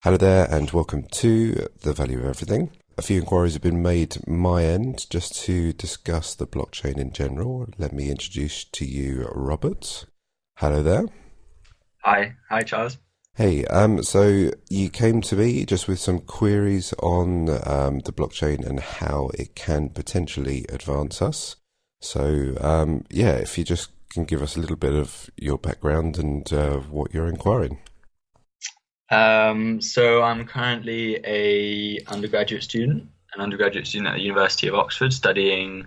Hello there, and welcome to The Value of Everything. A few inquiries have been made my end just to discuss the blockchain in general. Let me introduce to you Robert. Hello there. Hi, Charles. Hey, so you came to me just with some queries on the blockchain and how it can potentially advance us. So, yeah, if you just can give us a little bit of your background and what you're inquiring. So I'm currently an undergraduate student at the University of Oxford, studying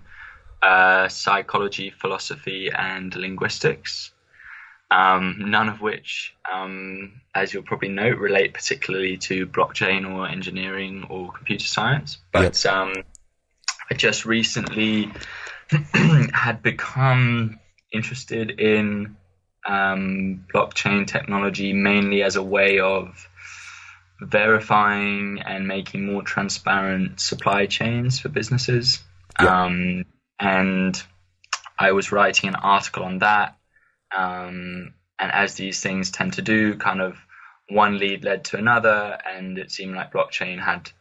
psychology, philosophy, and linguistics. None of which, as you'll probably note, relate particularly to blockchain or engineering or computer science. Yep. But I just recently had become interested in blockchain technology mainly as a way of verifying and making more transparent supply chains for businesses. Yep. And I was writing an article on that. And as these things tend to do, kind of one lead led to another, and it seemed like blockchain had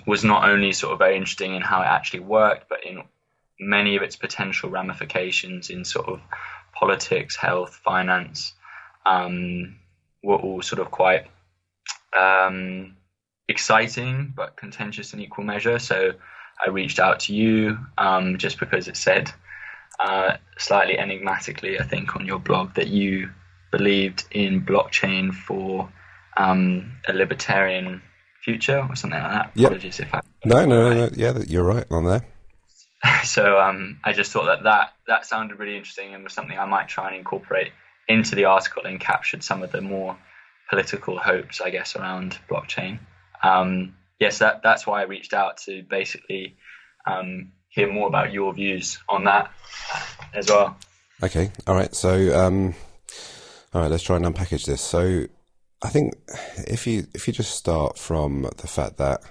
was not only sort of very interesting in how it actually worked, but in many of its potential ramifications in sort of politics, health, finance, were all sort of quite exciting but contentious in equal measure. So I reached out to you just because it said slightly enigmatically, I think, on your blog that you believed in blockchain for a libertarian future or something like that. Yep. Apologies if I No. Yeah, you're right on there. So I just thought that sounded really interesting and was something I might try and incorporate into the article and captured some of the more political hopes, I guess, around blockchain. Yes, that's why I reached out to basically hear more about your views on that as well. Okay. All right. So, all right, let's try and unpackage this. So, I think if you just start from the fact that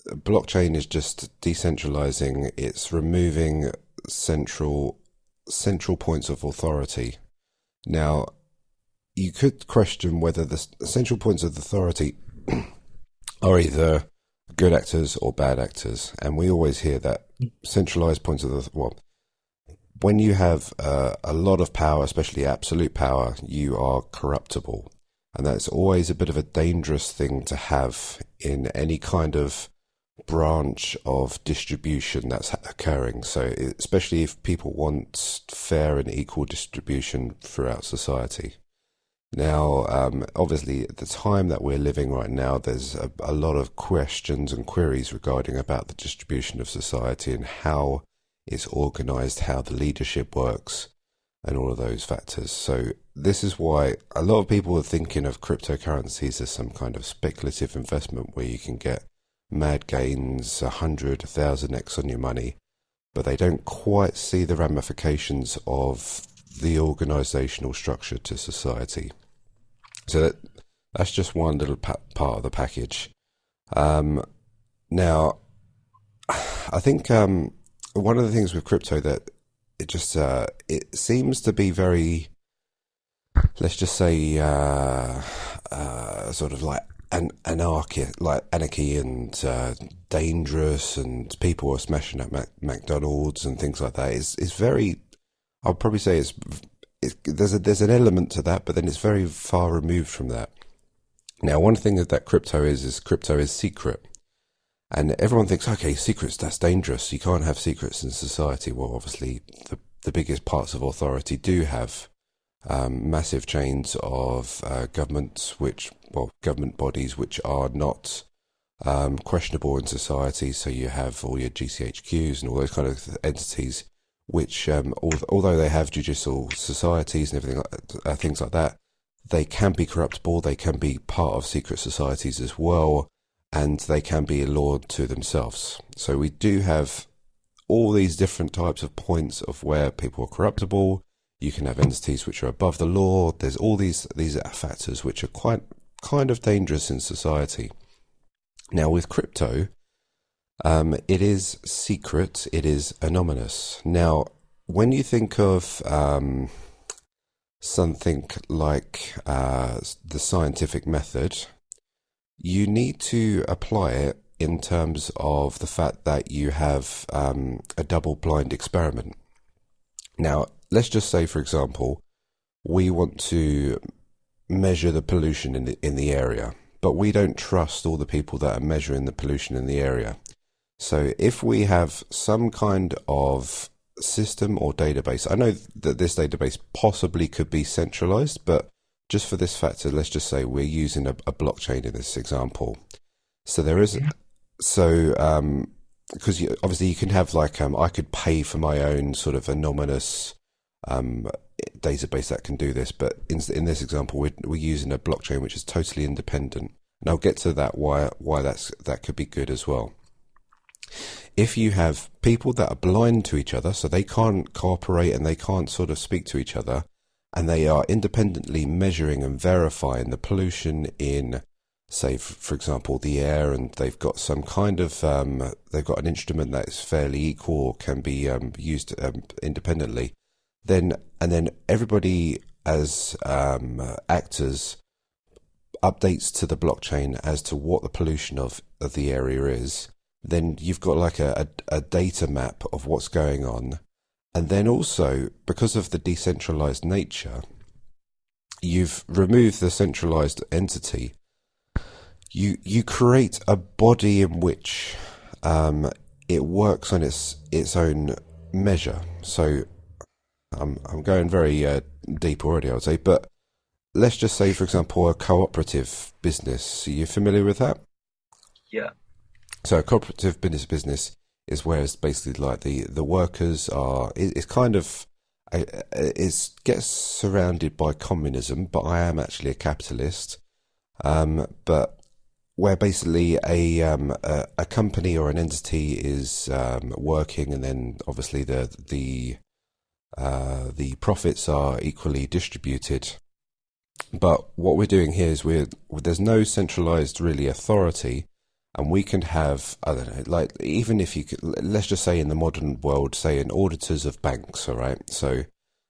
blockchain is just decentralizing, it's removing central points of authority. Now, you could question whether the central points of authority are either good actors or bad actors, and we always hear that centralized points of the when you have a lot of power, especially absolute power, you are corruptible, and that's always a bit of a dangerous thing to have in any kind of branch of distribution that's occurring. So especially if people want fair and equal distribution throughout society. Now, obviously, at the time that we're living right now, there's a lot of questions and queries regarding about the distribution of society and how it's organized, how the leadership works, and all of those factors. So this is why a lot of people are thinking of cryptocurrencies as some kind of speculative investment where you can get mad gains, 100, 1,000x on your money, but they don't quite see the ramifications of the organizational structure to society. So that's just one little part of the package. Now, I think one of the things with crypto that it just it seems to be very, let's just say, sort of like anarchy and dangerous, and people are smashing at McDonald's and things like that. Is very, I'll probably say there's an element to that, but then it's very far removed from that. Now, one thing that crypto is crypto is secret. And everyone thinks, okay, secrets, that's dangerous. You can't have secrets in society. Well, obviously, the biggest parts of authority do have massive chains of government bodies which are not questionable in society. So you have all your GCHQs and all those kind of entities which, although they have judicial societies and everything, things like that, they can be corruptible, they can be part of secret societies as well, and they can be laud to themselves. So we do have all these different types of points of where people are corruptible. You can have entities which are above the law. There's all these factors which are quite kind of dangerous in society. Now with crypto, it is secret, it is anonymous. Now, when you think of something like the scientific method, you need to apply it in terms of the fact that you have a double-blind experiment. Now, let's just say, for example, we want to measure the pollution in the area, but we don't trust all the people that are measuring the pollution in the area. So if we have some kind of system or database, I know that this database possibly could be centralized, but just for this factor, let's just say we're using a blockchain in this example. So there is, so because obviously you can have like I could pay for my own sort of anonymous database that can do this, but in this example, we're using a blockchain which is totally independent, and I'll get to that why that could be good as well. If you have people that are blind to each other, so they can't cooperate and they can't sort of speak to each other, and they are independently measuring and verifying the pollution in, say, for example, the air, and they've got some kind of, they've got an instrument that is fairly equal or can be used independently, then everybody as actors updates to the blockchain as to what the pollution of the area is. Then you've got like a data map of what's going on. And then also, because of the decentralized nature, you've removed the centralized entity. You create a body in which it works on its own measure. So I'm going very deep already, I would say, but let's just say, for example, a cooperative business. Are you familiar with that? Yeah. So a cooperative business is where it's basically like the workers are. It's kind of it gets surrounded by communism, but I am actually a capitalist. But where basically a company or an entity is working, and then obviously the profits are equally distributed. But what we're doing here is there's no centralized really authority. And we can have, I don't know, like even if you could, let's just say in the modern world, say an auditors of banks, all right? So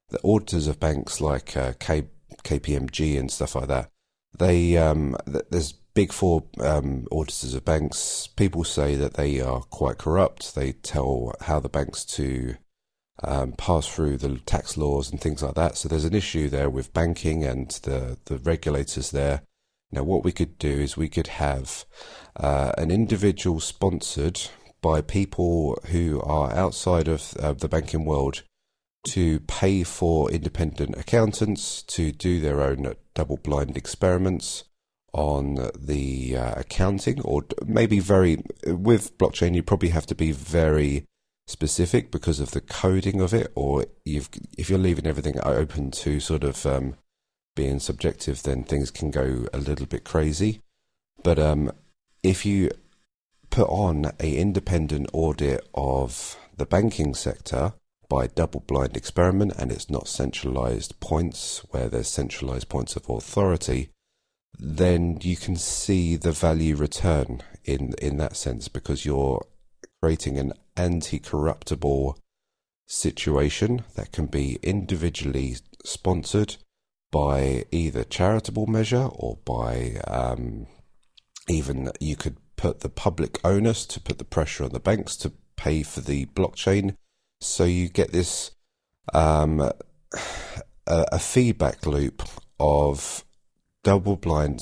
the auditors of banks like KPMG and stuff like that, there's big four auditors of banks. People say that they are quite corrupt. They tell how the banks to pass through the tax laws and things like that. So there's an issue there with banking and the regulators there. Now, what we could do is we could have an individual sponsored by people who are outside of the banking world to pay for independent accountants to do their own double-blind experiments on the accounting, or maybe with blockchain, you probably have to be very specific because of the coding of it, or if you're leaving everything open to sort of being subjective, then things can go a little bit crazy. But if you put on a independent audit of the banking sector by double-blind experiment, and it's not centralized points where there's centralized points of authority, then you can see the value return in that sense, because you're creating an anti-corruptible situation that can be individually sponsored by either charitable measure or by even you could put the public onus to put the pressure on the banks to pay for the blockchain. So you get this a feedback loop of double-blind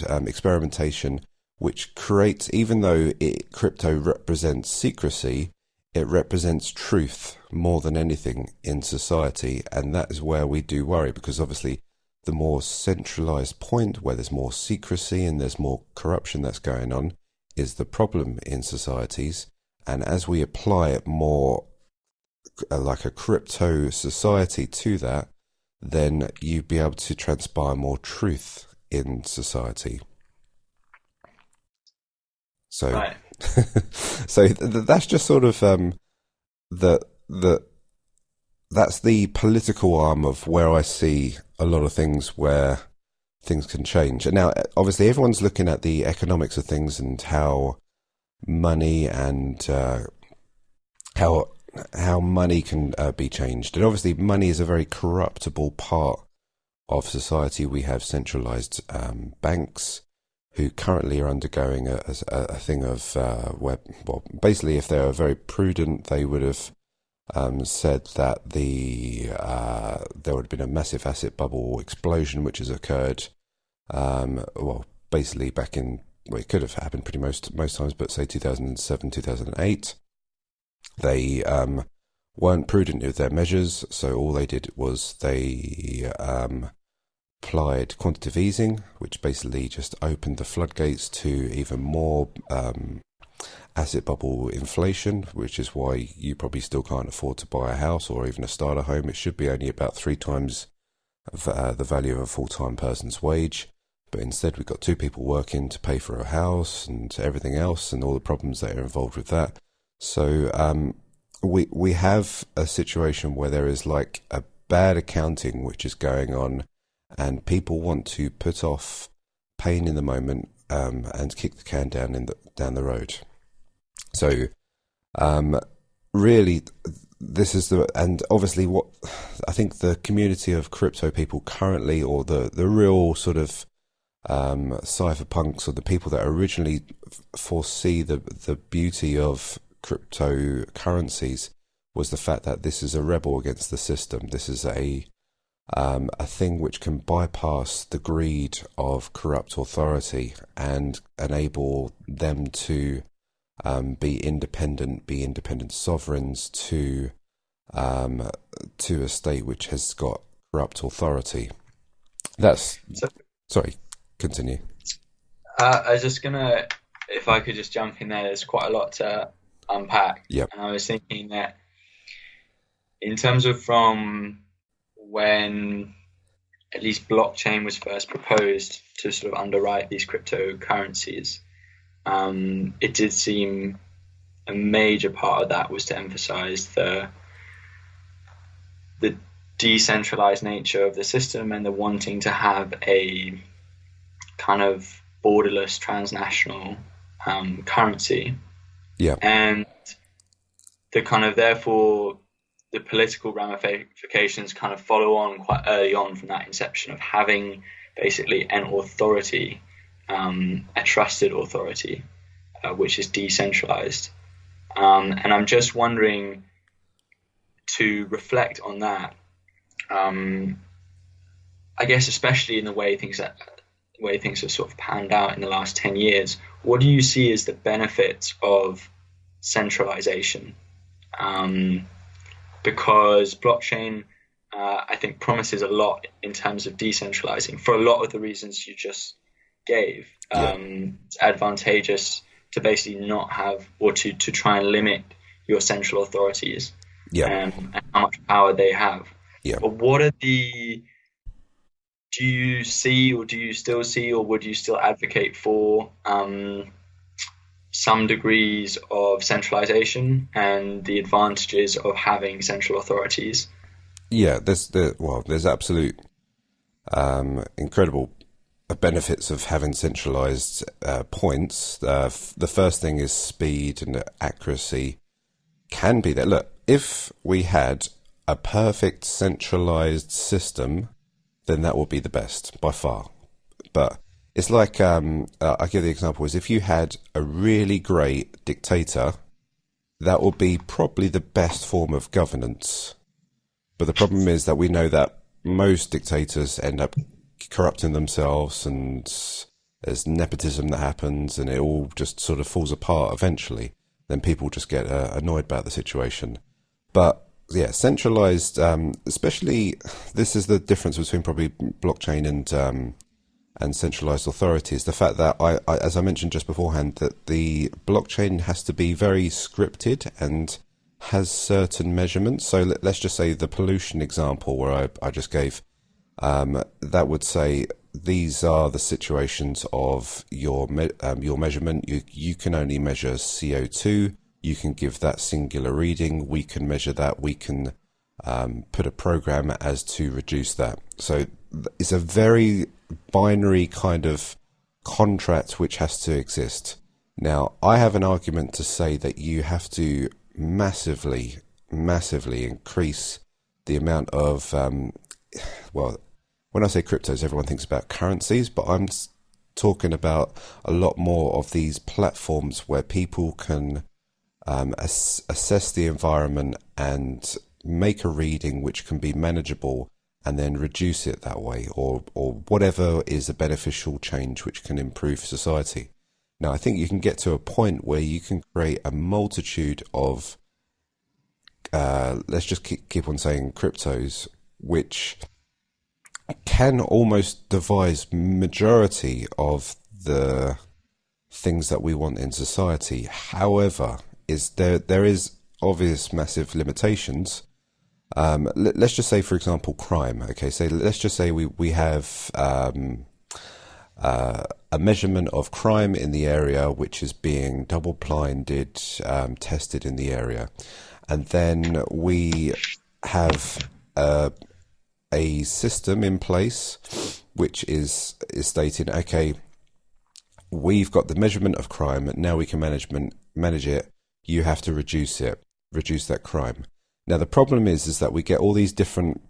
experimentation, which creates, even though crypto represents secrecy, it represents truth more than anything in society, and that is where we do worry, because obviously the more centralized point where there's more secrecy and there's more corruption that's going on is the problem in societies. And as we apply it more like a crypto society to that, then you'd be able to transpire more truth in society. So Right. so that's just sort of that's the political arm of where I see a lot of things where things can change. And now, obviously, everyone's looking at the economics of things and how money and how how money can be changed. And obviously, money is a very corruptible part of society. We have centralized banks who currently are undergoing a thing of where, well, basically, if they were very prudent, they would have said that there would have been a massive asset bubble explosion which has occurred. Well, basically back in, well, it could have happened pretty most times, but say 2007, 2008. They weren't prudent with their measures, so all they did was they applied quantitative easing, which basically just opened the floodgates to even more asset bubble inflation, which is why you probably still can't afford to buy a house or even a starter home. It should be only about 3 times the value of a full-time person's wage, but instead we've got 2 people working to pay for a house and everything else and all the problems that are involved with that. So we have a situation where there is like a bad accounting which is going on, and people want to put off pain in the moment and kick the can down the road. So really, this is and obviously what I think the community of crypto people currently, or the real sort of cypherpunks, or the people that originally foresee the beauty of cryptocurrencies, was the fact that this is a rebel against the system. This is a thing which can bypass the greed of corrupt authority and enable them to be independent sovereigns to a state which has got corrupt authority. Sorry, continue. I was just gonna, if I could just jump in there. There's quite a lot to unpack. Yep. And I was thinking that in terms of from when at least blockchain was first proposed to sort of underwrite these cryptocurrencies, it did seem a major part of that was to emphasize the decentralized nature of the system and the wanting to have a kind of borderless transnational currency. Yeah. And the kind of, therefore, the political ramifications kind of follow on quite early on from that inception of having basically an authority, a trusted authority, which is decentralized. And I'm just wondering, to reflect on that, I guess especially in the way things have sort of panned out in the last 10 years, what do you see as the benefits of centralization? Because blockchain, I think, promises a lot in terms of decentralizing for a lot of the reasons you just gave. It's advantageous to basically not have, or to try and limit your central authorities and how much power they have. But what are do you see, or do you still see, or would you still advocate for some degrees of centralization and the advantages of having central authorities? Yeah, there's absolute incredible benefits of having centralized points. The first thing is speed and accuracy can be there. Look, if we had a perfect centralized system, then that would be the best by far. But it's like, I give the example is, if you had a really great dictator, that would be probably the best form of governance. But the problem is that we know that most dictators end up corrupting themselves, and there's nepotism that happens, and it all just sort of falls apart eventually. Then people just get annoyed about the situation. But yeah, centralized, especially, this is the difference between probably blockchain and centralized authorities. The fact that as I mentioned just beforehand, that the blockchain has to be very scripted and has certain measurements. So let's just say the pollution example where I just gave, that would say these are the situations of your measurement. You can only measure CO2. You can give that singular reading. We can measure that. We can put a program as to reduce that. So it's a very binary kind of contract which has to exist. Now, I have an argument to say that you have to massively, massively increase the amount of, well, when I say cryptos, everyone thinks about currencies, but I'm talking about a lot more of these platforms where people can assess the environment and make a reading which can be manageable and then reduce it that way, or whatever is a beneficial change which can improve society. Now, I think you can get to a point where you can create a multitude of, let's just keep on saying cryptos, which can almost devise majority of the things that we want in society. However, there is obvious massive limitations. Let's just say, for example, crime. Okay, so let's just say we have a measurement of crime in the area, which is being double-blinded, tested in the area, and then we have a system in place which is stating, okay, we've got the measurement of crime, now we can manage it. You have to reduce that crime. Now the problem is that we get all these different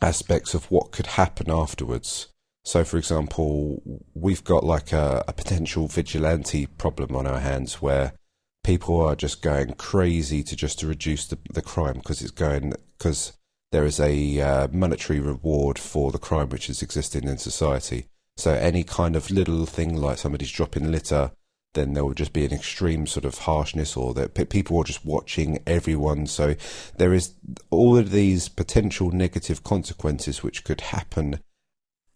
aspects of what could happen afterwards. So, for example, we've got like a potential vigilante problem on our hands where people are just going crazy to reduce the crime because there is a monetary reward for the crime which is existing in society. So any kind of little thing like somebody's dropping litter, then there will just be an extreme sort of harshness, or that people are just watching everyone. So there is all of these potential negative consequences which could happen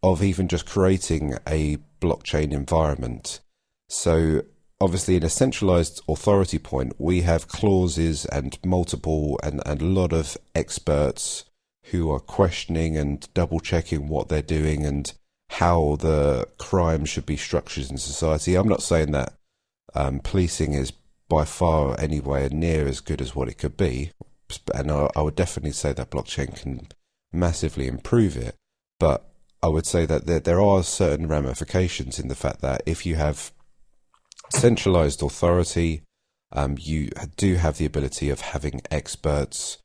of even just creating a blockchain environment. So obviously in a centralized authority point, we have clauses and multiple and a lot of experts who are questioning and double checking what they're doing and how the crime should be structured in society. I'm not saying that policing is by far anywhere near as good as what it could be, and I would definitely say that blockchain can massively improve it, but I would say that there are certain ramifications in the fact that if you have centralized authority, you do have the ability of having experts,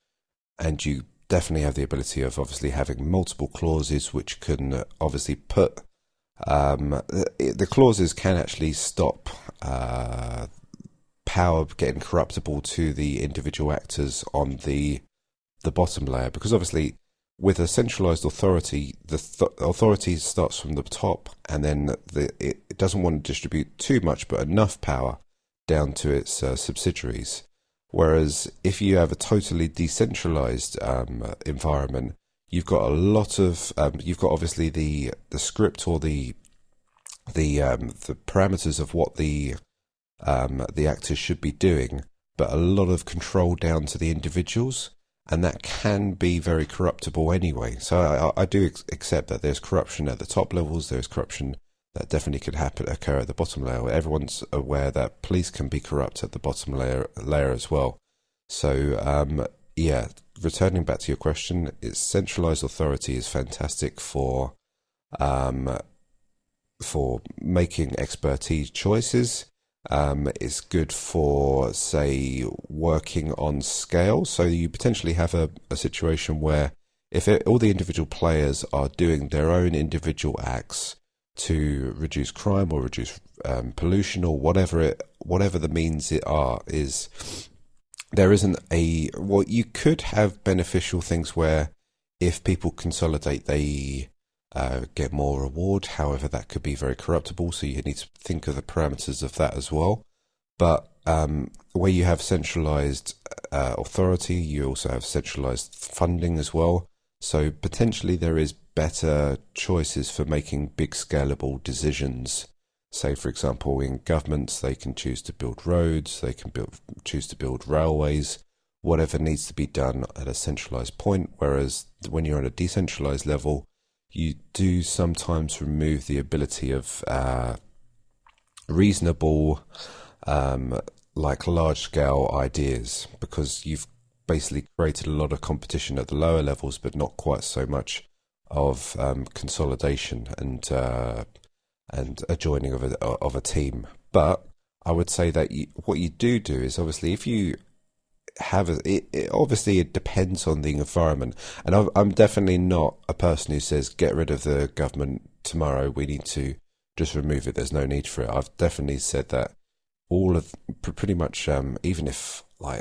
and you definitely have the ability of obviously having multiple clauses which can obviously put the clauses can actually stop power getting corruptible to the individual actors on the bottom layer, because obviously with a centralized authority, the authority starts from the top, and then it doesn't want to distribute too much, but enough power down to its subsidiaries. Whereas if you have a totally decentralized environment, you've got a lot of you've got obviously the script or the parameters of what the actors should be doing, but a lot of control down to the individuals. And that can be very corruptible anyway. So I do accept that there's corruption at the top levels. There's corruption that definitely could occur at the bottom layer. Everyone's aware that police can be corrupt at the bottom layer as well. So yeah, returning back to your question, it's centralized authority is fantastic for making expertise choices. It's good for, say, working on scale. So you potentially have a situation where if all the individual players are doing their own individual acts to reduce crime or reduce pollution or whatever the means is, there isn't you could have beneficial things where if people consolidate, they get more reward. However, that could be very corruptible, so you need to think of the parameters of that as well. But where you have centralized authority, you also have centralized funding as well. So potentially there is better choices for making big scalable decisions. Say, for example, in governments, they can choose to build roads, they can choose to build railways, whatever needs to be done at a centralized point. Whereas when you're on a decentralized level, you do sometimes remove the ability of reasonable, like large-scale ideas, because you've basically created a lot of competition at the lower levels, but not quite so much of consolidation and a joining of a team. But I would say that what you do is obviously if you obviously it depends on the environment, and I'm definitely not a person who says get rid of the government tomorrow. We need to just remove it. There's no need for it. I've definitely said that all of pretty much, even if I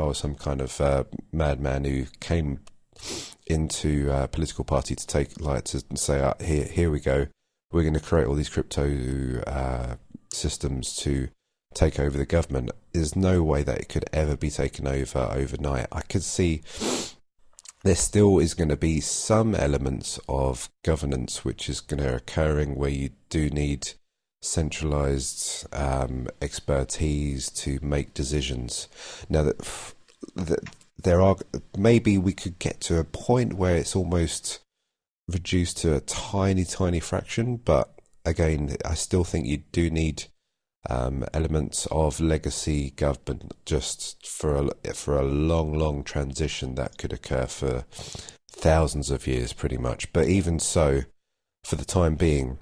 was some kind of madman who came into a political party to to say, here we go, we're going to create all these crypto systems to take over the government. There's no way that it could ever be taken over overnight. I could see there still is going to be some elements of governance which is going to occurring where you do need centralized expertise to make decisions. Now that there are, maybe we could get to a point where it's almost reduced to a tiny fraction, but again, I still think you do need elements of legacy government just for a long transition that could occur for thousands of years pretty much. But even so, for the time being,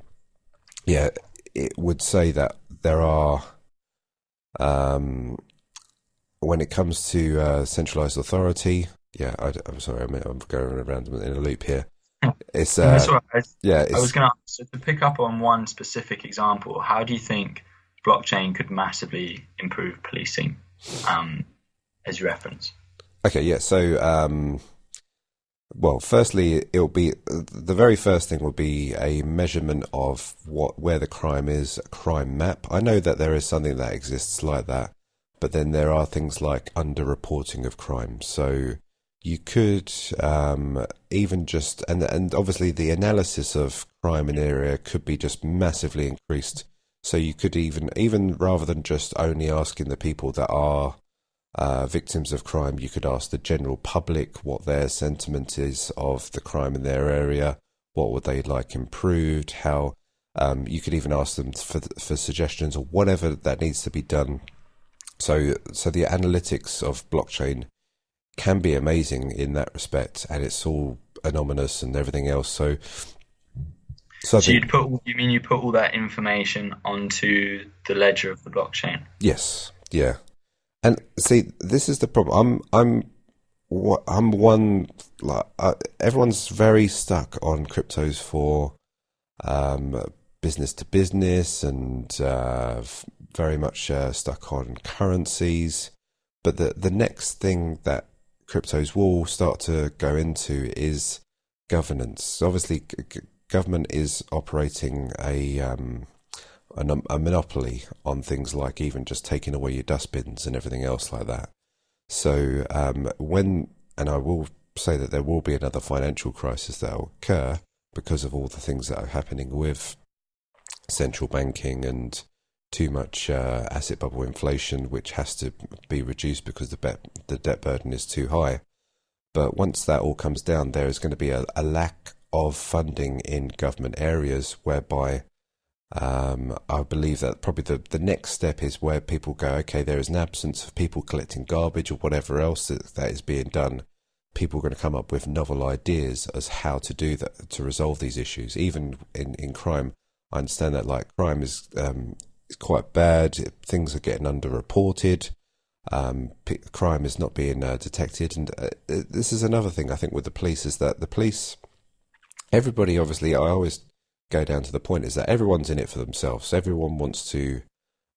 yeah, it would say that there are when it comes to centralized authority, yeah, I'm sorry, I'm going around in a loop here. It's That's all right. yeah, I was it's going to ask, so to pick up on one specific example, how do you think blockchain could massively improve policing, as you reference? okay, yeah. So well, firstly, it'll be the very first thing will be a measurement of where the crime is, a crime map. I know that there is something that exists like that, but then there are things like underreporting of crime. So you could even just and obviously the analysis of crime in an area could be just massively increased. So you could even rather than just only asking the people that are victims of crime, you could ask the general public what their sentiment is of the crime in their area. What would they like improved? How you could even ask them for suggestions or whatever that needs to be done. So the analytics of blockchain can be amazing in that respect, and it's all anonymous and everything else. So I So think, you put all that information onto the ledger of the blockchain? yes, yeah. And see, this is the problem. I'm one like everyone's very stuck on cryptos for business to business and very much stuck on currencies. But the next thing that cryptos will start to go into is governance. Obviously, government is operating a monopoly on things like even just taking away your dustbins and everything else like that. So and I will say that there will be another financial crisis that will occur because of all the things that are happening with central banking and too much asset bubble inflation, which has to be reduced because the debt burden is too high. But once that all comes down, there is going to be a lack of funding in government areas whereby I believe that probably the next step is where people go, okay, there is an absence of people collecting garbage or whatever else that is being done. People are going to come up with novel ideas as how to do that, to resolve these issues. Even in crime, I understand that like crime is quite bad. Things are getting underreported. Crime is not being detected. And this is another thing I think with the police is that the police, everybody obviously, I always go down to the point is that everyone's in it for themselves. Everyone wants to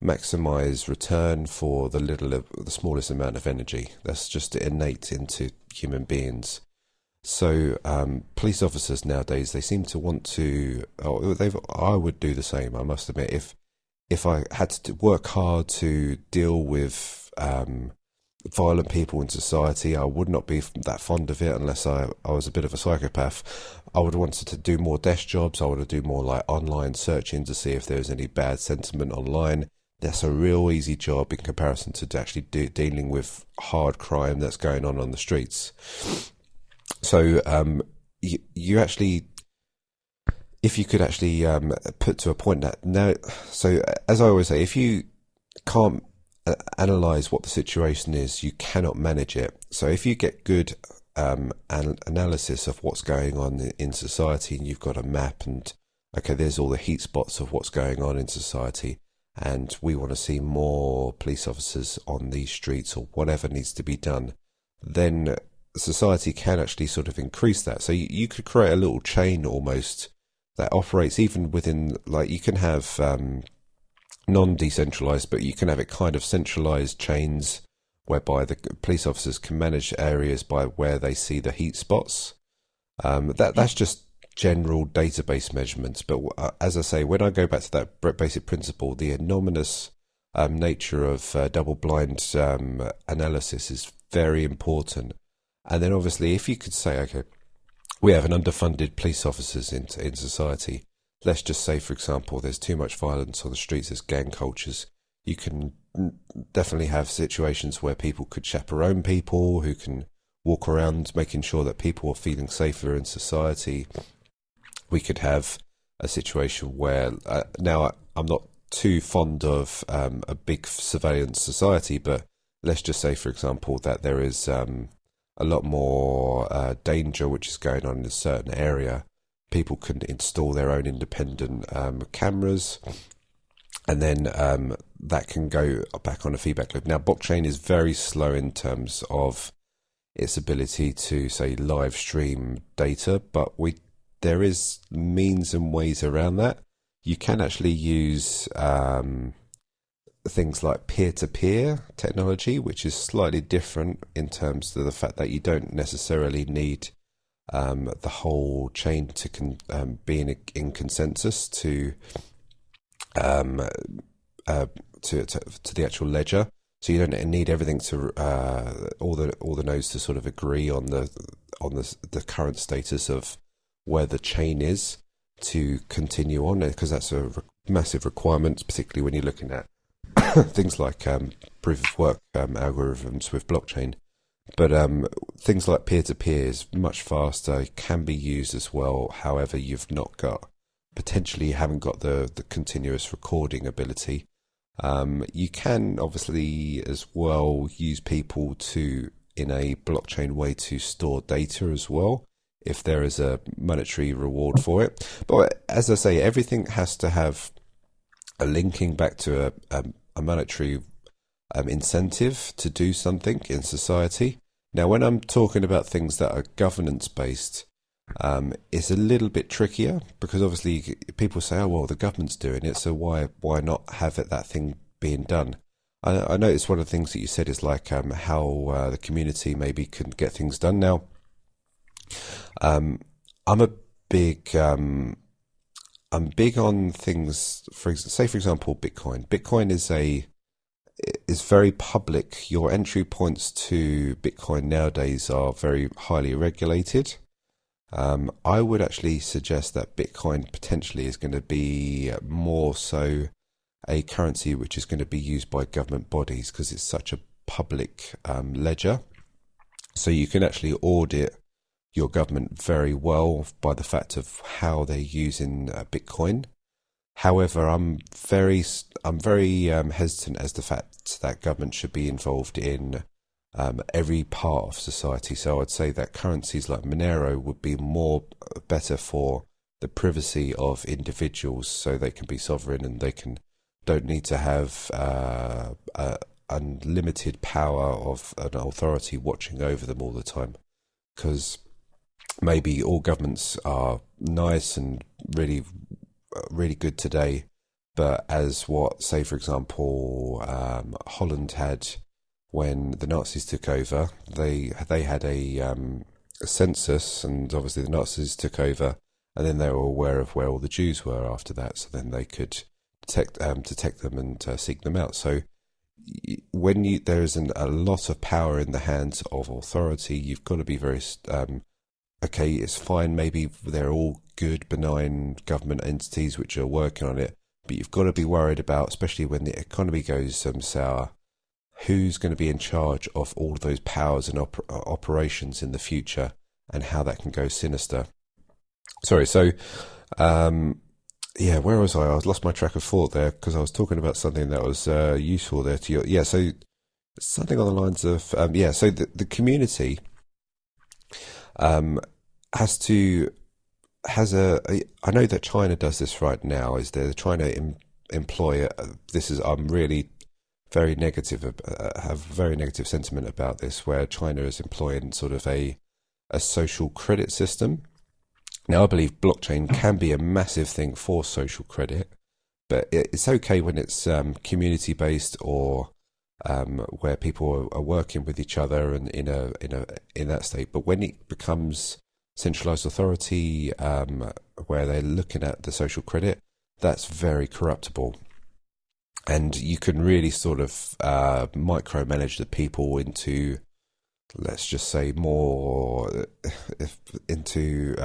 maximize return for the smallest amount of energy. That's just innate into human beings. So police officers nowadays, they seem to want to. I would do the same. I must admit, if I had to work hard to deal with violent people in society, I would not be that fond of it unless I was a bit of a psychopath. I would want to do more desk jobs. I would do more like online searching to see if there's any bad sentiment online. That's a real easy job in comparison to actually dealing with hard crime that's going on the streets. So you actually, if you could actually put to a point that now, so as I always say, if you can't analyze what the situation is, you cannot manage it. So if you get good analysis of what's going on in society, and you've got a map, and okay, there's all the heat spots of what's going on in society, and we want to see more police officers on these streets or whatever needs to be done, then society can actually sort of increase that. So you could create a little chain almost that operates even within, like you can have non-decentralized, but you can have it kind of centralized chains whereby the police officers can manage areas by where they see the heat spots. That's just general database measurements. But as I say, when I go back to that basic principle, the anonymous nature of double-blind analysis is very important. And then obviously, if you could say, okay, we have an underfunded police officers in society. Let's just say, for example, there's too much violence on the streets, there's gang cultures. You can definitely have situations where people could chaperone people who can walk around making sure that people are feeling safer in society. We could have a situation where, now I'm not too fond of a big surveillance society, but let's just say, for example, that there is a lot more danger which is going on in a certain area. People can install their own independent cameras, and then that can go back on a feedback loop. Now, blockchain is very slow in terms of its ability to, say, live stream data, but there is means and ways around that. You can actually use things like peer-to-peer technology, which is slightly different in terms of the fact that you don't necessarily need the whole chain to be in consensus to the actual ledger. So you don't need everything to all the nodes to sort of agree on the current status of where the chain is to continue on, because that's a massive requirement, particularly when you're looking at things like proof of work algorithms with blockchain. But things like peer-to-peer is much faster, can be used as well. However, you've not got, potentially you haven't got the continuous recording ability. You can obviously as well use people to, in a blockchain way, to store data as well, if there is a monetary reward for it. But as I say, everything has to have a linking back to a monetary incentive to do something in society. Now, when I'm talking about things that are governance-based, it's a little bit trickier, because obviously people say, oh, well, the government's doing it, so why not have that thing being done? I noticed one of the things that you said is like how the community maybe can get things done. Now, I'm big on things, for example, Bitcoin. Bitcoin is very public. Your entry points to Bitcoin nowadays are very highly regulated. I would actually suggest that Bitcoin potentially is going to be more so a currency which is going to be used by government bodies, because it's such a public ledger. So you can actually audit your government very well by the fact of how they're using Bitcoin. However, I'm very hesitant as the fact that government should be involved in every part of society. So I'd say that currencies like Monero would be better for the privacy of individuals, so they can be sovereign and they don't need to have unlimited power of an authority watching over them all the time. Because maybe all governments are nice and really, really good today, but as say, for example, Holland had when the Nazis took over, they had a census, and obviously the Nazis took over, and then they were aware of where all the Jews were after that, so then they could detect them and seek them out. So when there is a lot of power in the hands of authority, you've got to be very okay, it's fine, maybe they're all good, benign government entities which are working on it, but you've got to be worried about, especially when the economy goes sour, who's going to be in charge of all of those powers and operations in the future, and how that can go sinister. Sorry, so, yeah, where was I? I lost my track of thought there, because I was talking about something that was useful there to you. Yeah, so something on the lines of, so the community I know that China does this right now, is they're trying to employ, I'm really very negative, have very negative sentiment about this, where China is employing sort of a social credit system. Now, I believe blockchain can be a massive thing for social credit, but it's okay when it's community based, or where people are working with each other and in that state. But when it becomes centralized authority, where they're looking at the social credit, that's very corruptible. And you can really sort of micromanage the people into, let's just say, more into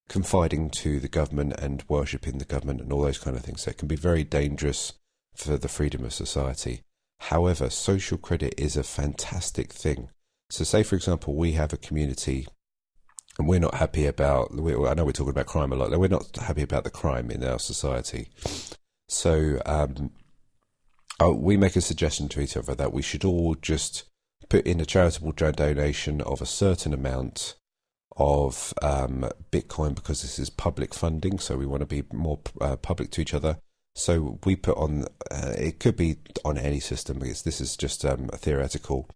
confiding to the government and worshipping the government and all those kind of things. So it can be very dangerous for the freedom of society. However, social credit is a fantastic thing. So say, for example, we have a community and we're not happy about, I know we're talking about crime a lot, we're not happy about the crime in our society. So we make a suggestion to each other that we should all just put in a charitable donation of a certain amount of Bitcoin, because this is public funding, so we want to be more public to each other. So we put on, it could be on any system, because this is just theoretical.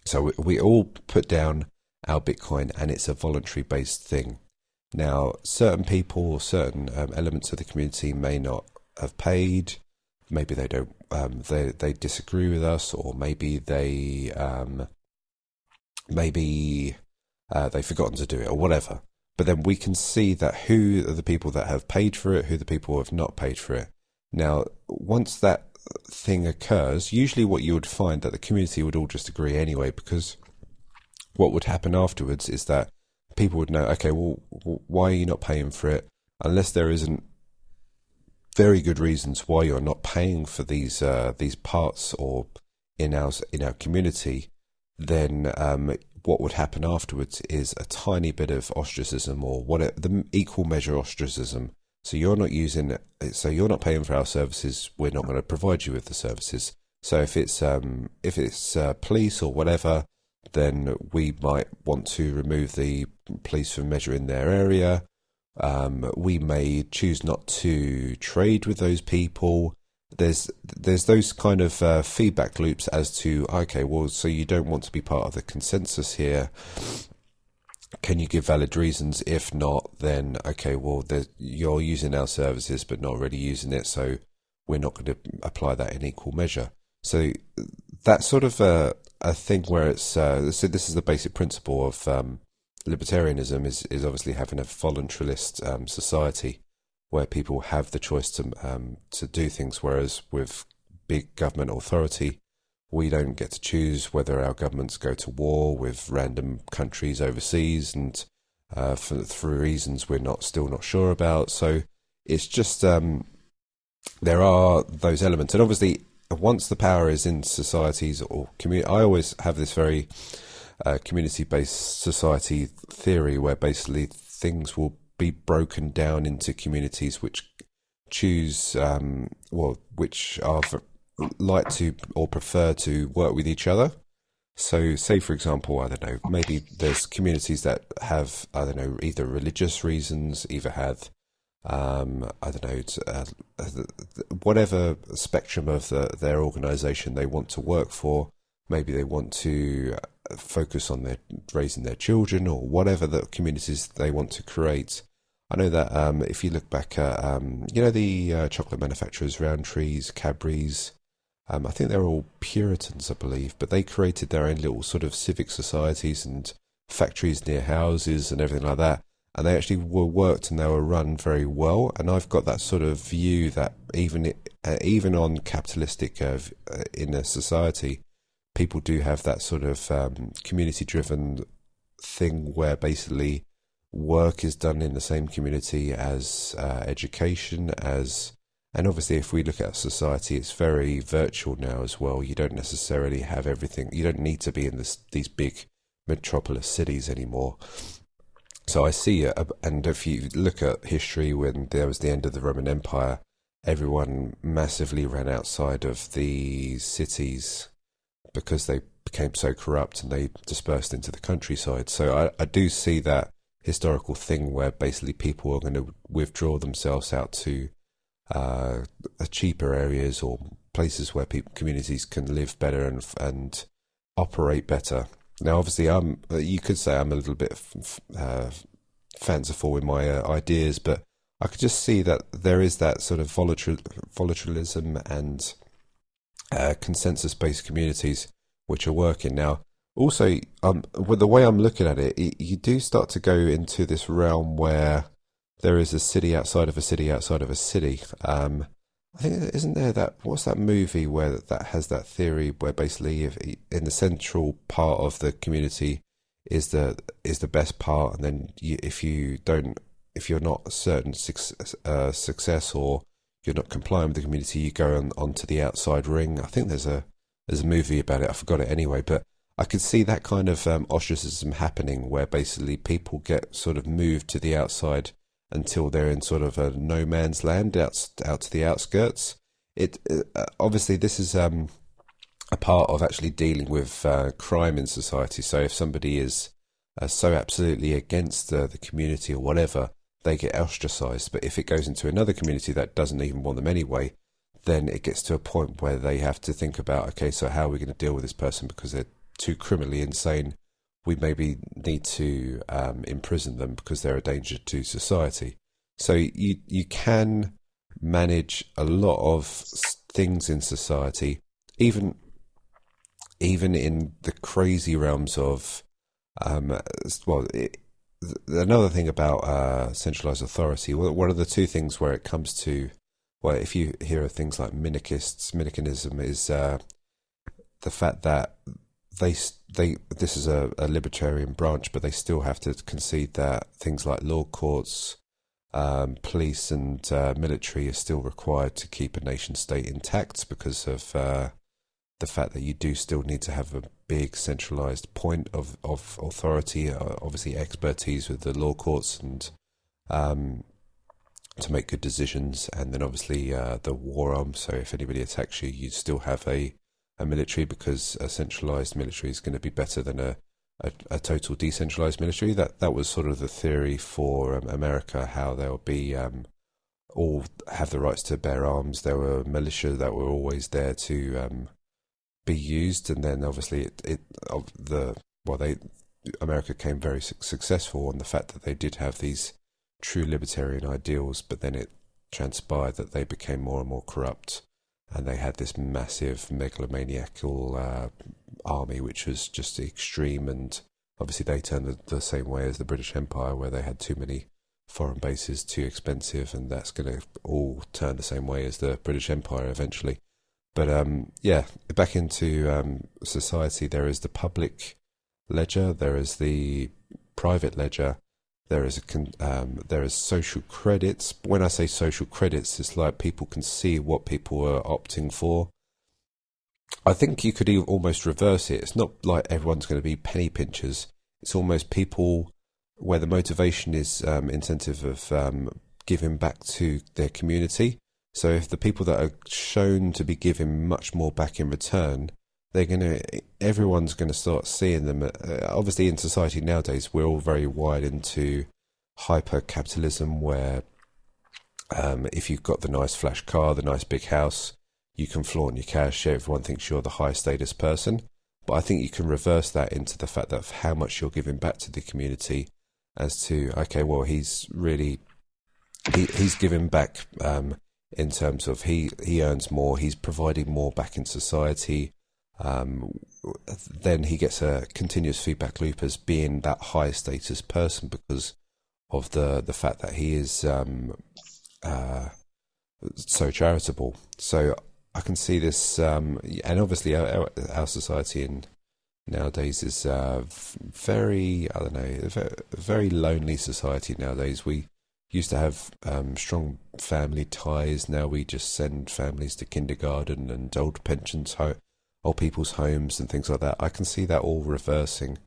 So we all put down our Bitcoin, and it's a voluntary based thing. Now, certain people or certain elements of the community may not have paid. Maybe they don't. They disagree with us, or maybe they've forgotten to do it, or whatever. But then we can see that who are the people that have paid for it, who the people who have not paid for it. Now, once that thing occurs, usually what you would find that the community would all just agree anyway, because what would happen afterwards is that people would know, okay, well, why are you not paying for it? Unless there isn't very good reasons why you're not paying for these parts or in our community, then what would happen afterwards is a tiny bit of ostracism, or the equal measure ostracism. So you're not paying for our services, we're not going to provide you with the services. So if it's police or whatever, then we might want to remove the police from measuring their area. We may choose not to trade with those people. There's those kind of feedback loops as to, okay, well, so you don't want to be part of the consensus here. Can you give valid reasons? If not, then okay, well, you're using our services but not really using it, so we're not going to apply that in equal measure. So that's sort of a thing where it's so this is the basic principle of libertarianism is obviously having a voluntarist society where people have the choice to do things, whereas with big government authority, we don't get to choose whether our governments go to war with random countries overseas, and for reasons we're still not sure about. So it's just there are those elements, and obviously once the power is in societies or community, I always have this very community-based society theory where basically things will be broken down into communities which choose, which are like to or prefer to work with each other. So say, for example, I don't know, maybe there's communities that have, I don't know, either religious reasons, either have, I don't know, whatever spectrum of their organisation they want to work for. Maybe they want to focus on raising their children, or whatever the communities they want to create. I know that if you look back at, the chocolate manufacturers, Rowntree's, Cadbury's, I think they're all Puritans, I believe, but they created their own little sort of civic societies and factories near houses and everything like that. And they actually were worked and they were run very well. And I've got that sort of view that even on capitalistic in a society, people do have that sort of community-driven thing where basically work is done in the same community as education, and obviously if we look at society, it's very virtual now as well. You don't necessarily have everything. You don't need to be in these big metropolis cities anymore. So I see it, and if you look at history, when there was the end of the Roman Empire, everyone massively ran outside of the cities because they became so corrupt, and they dispersed into the countryside. So I do see that historical thing where basically people are going to withdraw themselves out to cheaper areas or places where communities can live better and operate better. Now, obviously, you could say I'm a little bit fanciful in my ideas, but I could just see that there is that sort of volatilism and consensus-based communities which are working now. Also, with the way I'm looking at it, you do start to go into this realm where there is a city outside of a city outside of a city. I think, isn't there what's that movie where that has that theory where basically if in the central part of the community is the best part, and then if you're not a certain success or you're not complying with the community, you go onto the outside ring. I think there's a movie about it. I forgot it anyway, but I could see that kind of ostracism happening where basically people get sort of moved to the outside until they're in sort of a no man's land out to the outskirts. Obviously this is a part of actually dealing with crime in society. So if somebody is so absolutely against the community or whatever, they get ostracized. But if it goes into another community that doesn't even want them anyway, then it gets to a point where they have to think about, okay, so how are we going to deal with this person because they're too criminally insane? We maybe need to imprison them because they're a danger to society. So you can manage a lot of things in society, even in the crazy realms of another thing about centralized authority. One of the two things where it comes to, well, if you hear of things like Minicanism, is the fact that this is a libertarian branch, but they still have to concede that things like law courts, police and military are still required to keep a nation state intact because of the fact that you do still need to have a big centralized point of authority, obviously expertise with the law courts and to make good decisions, and then obviously the war arms. So if anybody attacks you, you still have a military, because a centralized military is going to be better than a total decentralized military. That was sort of the theory for America, how they'll be all have the rights to bear arms. There were militia that were always there to be used, and then obviously America came very successful on the fact that they did have these true libertarian ideals, but then it transpired that they became more and more corrupt. And they had this massive megalomaniacal army, which was just extreme. And obviously they turned the same way as the British Empire, where they had too many foreign bases, too expensive, and that's going to all turn the same way as the British Empire eventually. But back into society, there is the public ledger, there is the private ledger, there is social credits. When I say social credits, it's like people can see what people are opting for. I think you could almost reverse it. It's not like everyone's going to be penny pinchers. It's almost people where the motivation is incentive of giving back to their community. So if the people that are shown to be giving much more back in return, everyone's going to start seeing them. Obviously, in society nowadays, we're all very wired into hyper capitalism, where if you've got the nice flash car, the nice big house, you can flaunt your cash. Everyone thinks you're the high status person. But I think you can reverse that into the fact that how much you're giving back to the community, as to, okay, well, he's giving back in terms of he earns more, he's providing more back in society. Then he gets a continuous feedback loop as being that high status person because of the fact that he is so charitable. So I can see this, and obviously our society nowadays is very, I don't know, a very lonely society nowadays. We used to have strong family ties. Now we just send families to kindergarten and old pensions, old people's homes and things like that. I can see that all reversing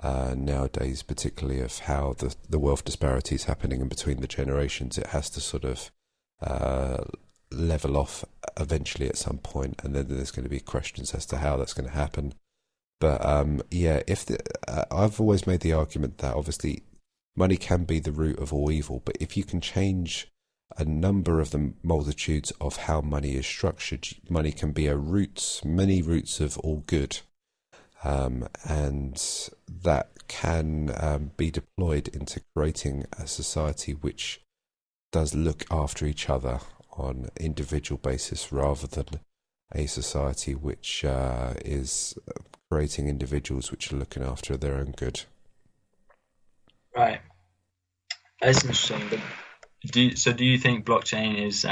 nowadays, particularly of how the wealth disparity is happening in between the generations. It has to sort of level off eventually at some point, and then there's going to be questions as to how that's going to happen. But I've always made the argument that obviously money can be the root of all evil, but if you can change a number of the multitudes of how money is structured. Money can be many roots of all good, and that can be deployed into creating a society which does look after each other on an individual basis, rather than a society which is creating individuals which are looking after their own good. Right. That's interesting. But do you think blockchain is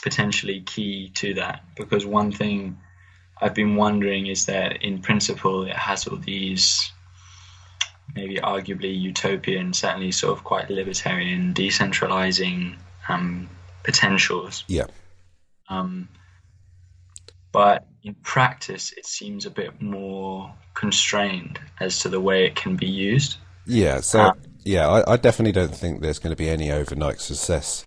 potentially key to that? Because one thing I've been wondering is that in principle it has all these maybe arguably utopian, certainly sort of quite libertarian, decentralizing potentials. Yeah. But in practice, it seems a bit more constrained as to the way it can be used. Yeah, so I definitely don't think there's going to be any overnight success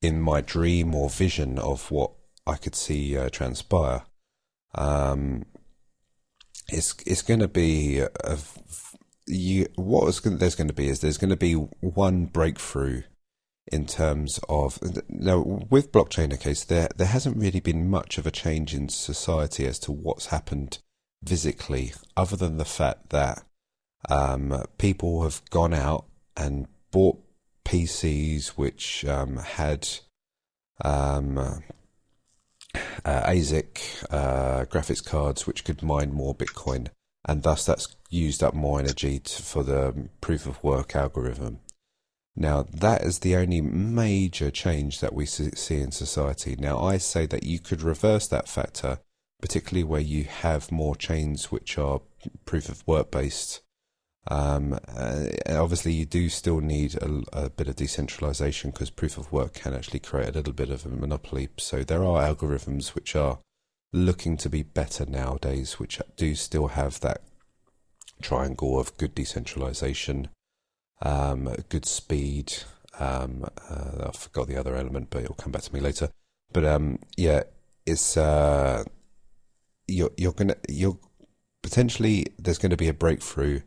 in my dream or vision of what I could see transpire. It's going to be there's going to be one breakthrough in terms of now with blockchain. Case there hasn't really been much of a change in society as to what's happened physically, other than the fact that people have gone out and bought PCs which had ASIC graphics cards which could mine more Bitcoin, and thus that's used up more energy for the proof of work algorithm. Now, that is the only major change that we see in society. Now, I say that you could reverse that factor, particularly where you have more chains which are proof of work based. Obviously, you do still need a bit of decentralization, because proof of work can actually create a little bit of a monopoly. So there are algorithms which are looking to be better nowadays, which do still have that triangle of good decentralization, good speed. I forgot the other element, but it'll come back to me later. But it's you're potentially there's going to be a breakthrough.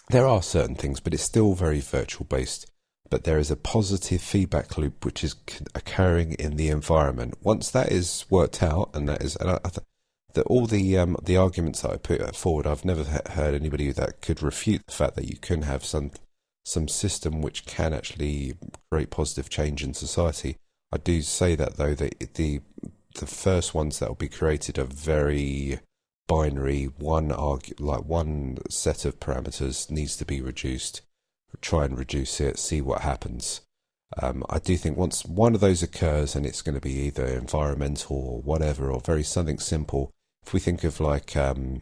There are certain things, but it's still very virtual based. But there is a positive feedback loop which is occurring in the environment. Once that is worked out, and all the arguments that I put forward, I've never heard anybody that could refute the fact that you can have some system which can actually create positive change in society. I do say that though, that the first ones that will be created are very binary. One set of parameters needs to be reduced. Try and reduce it, see what happens. I do think once one of those occurs, and it's going to be either environmental or whatever, or very something simple. If we think of like that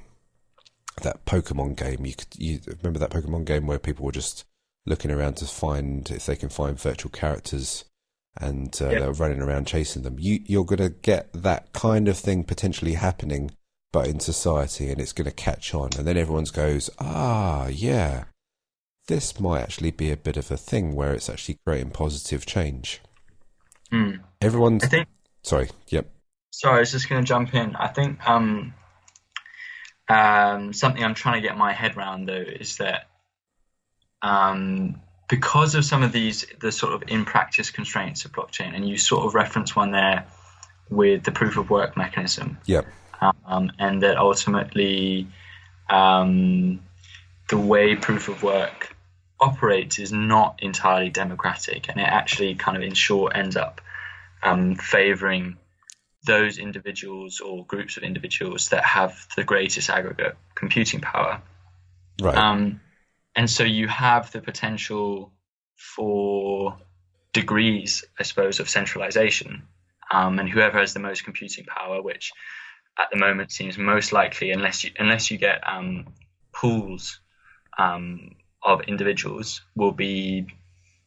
Pokemon game, you remember that Pokemon game where people were just looking around to find if they can find virtual characters, and they're running around chasing them. You're going to get that kind of thing potentially happening, but in society, and it's going to catch on, and then everyone goes, yeah, this might actually be a bit of a thing where it's actually creating positive change. Everyone's... Sorry, yep. Sorry, I was just going to jump in. I think something I'm trying to get my head around, though, is that because of some of the sort of in-practice constraints of blockchain, and you sort of reference one there with the proof of work mechanism. Yep. And that ultimately the way proof of work operates is not entirely democratic, and it actually kind of in short ends up favoring those individuals or groups of individuals that have the greatest aggregate computing power. Right. And so you have the potential for degrees, I suppose, of centralization, and whoever has the most computing power, which at the moment seems most likely, unless you get pools of individuals, will be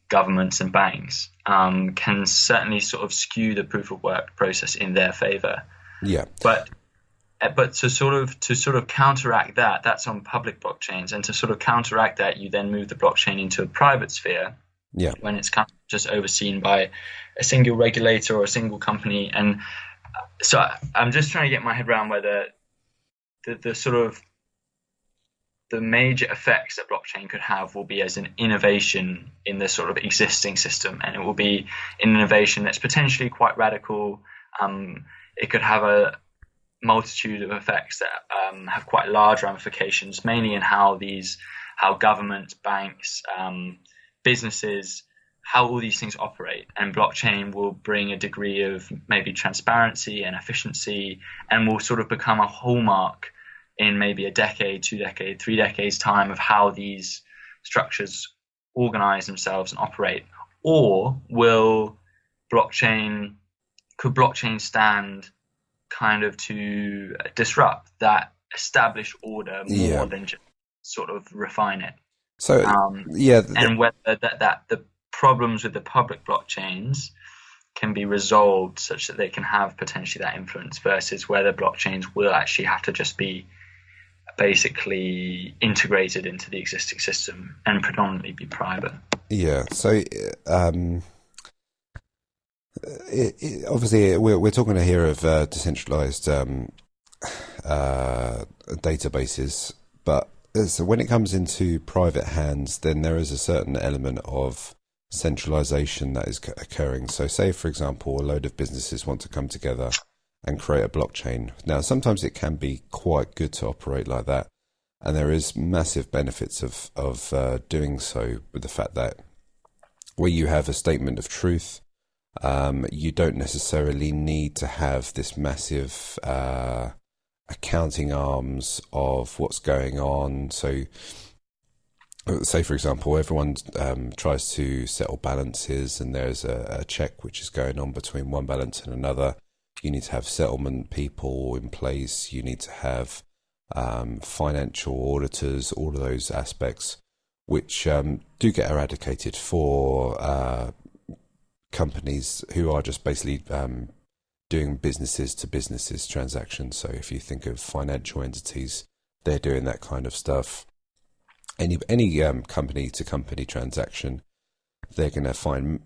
governments and banks, can certainly sort of skew the proof of work process in their favor. Yeah. But to sort of counteract that, that's on public blockchains, and to sort of counteract that, you then move the blockchain into a private sphere. Yeah. When it's kind of just overseen by a single regulator or a single company. And so I'm just trying to get my head around whether the the major effects that blockchain could have will be as an innovation in the sort of existing system, and it will be an innovation that's potentially quite radical. It could have a multitude of effects that have quite large ramifications, mainly in how governments, banks, businesses, how all these things operate. And blockchain will bring a degree of maybe transparency and efficiency, and will sort of become a hallmark in maybe a decade, 2 decades, 3 decades time of how these structures organize themselves and operate. Or could blockchain stand kind of to disrupt that established order more than just sort of refine it? So and whether that the problems with the public blockchains can be resolved such that they can have potentially that influence, versus whether blockchains will actually have to just be basically integrated into the existing system and predominantly be private. Yeah. So obviously we're talking here of decentralized databases, but so when it comes into private hands, then there is a certain element of centralization that is occurring. So say, for example, a load of businesses want to come together and create a blockchain. Now, sometimes it can be quite good to operate like that, and there is massive benefits of doing so, with the fact that where you have a statement of truth, you don't necessarily need to have this massive accounting arms of what's going on. So say, for example, everyone tries to settle balances, and there's a check which is going on between one balance and another. You need to have settlement people in place. You need to have financial auditors, all of those aspects, which do get eradicated for companies who are just basically doing businesses to businesses transactions. So if you think of financial entities, they're doing that kind of stuff. Any company to company transaction, they're going to find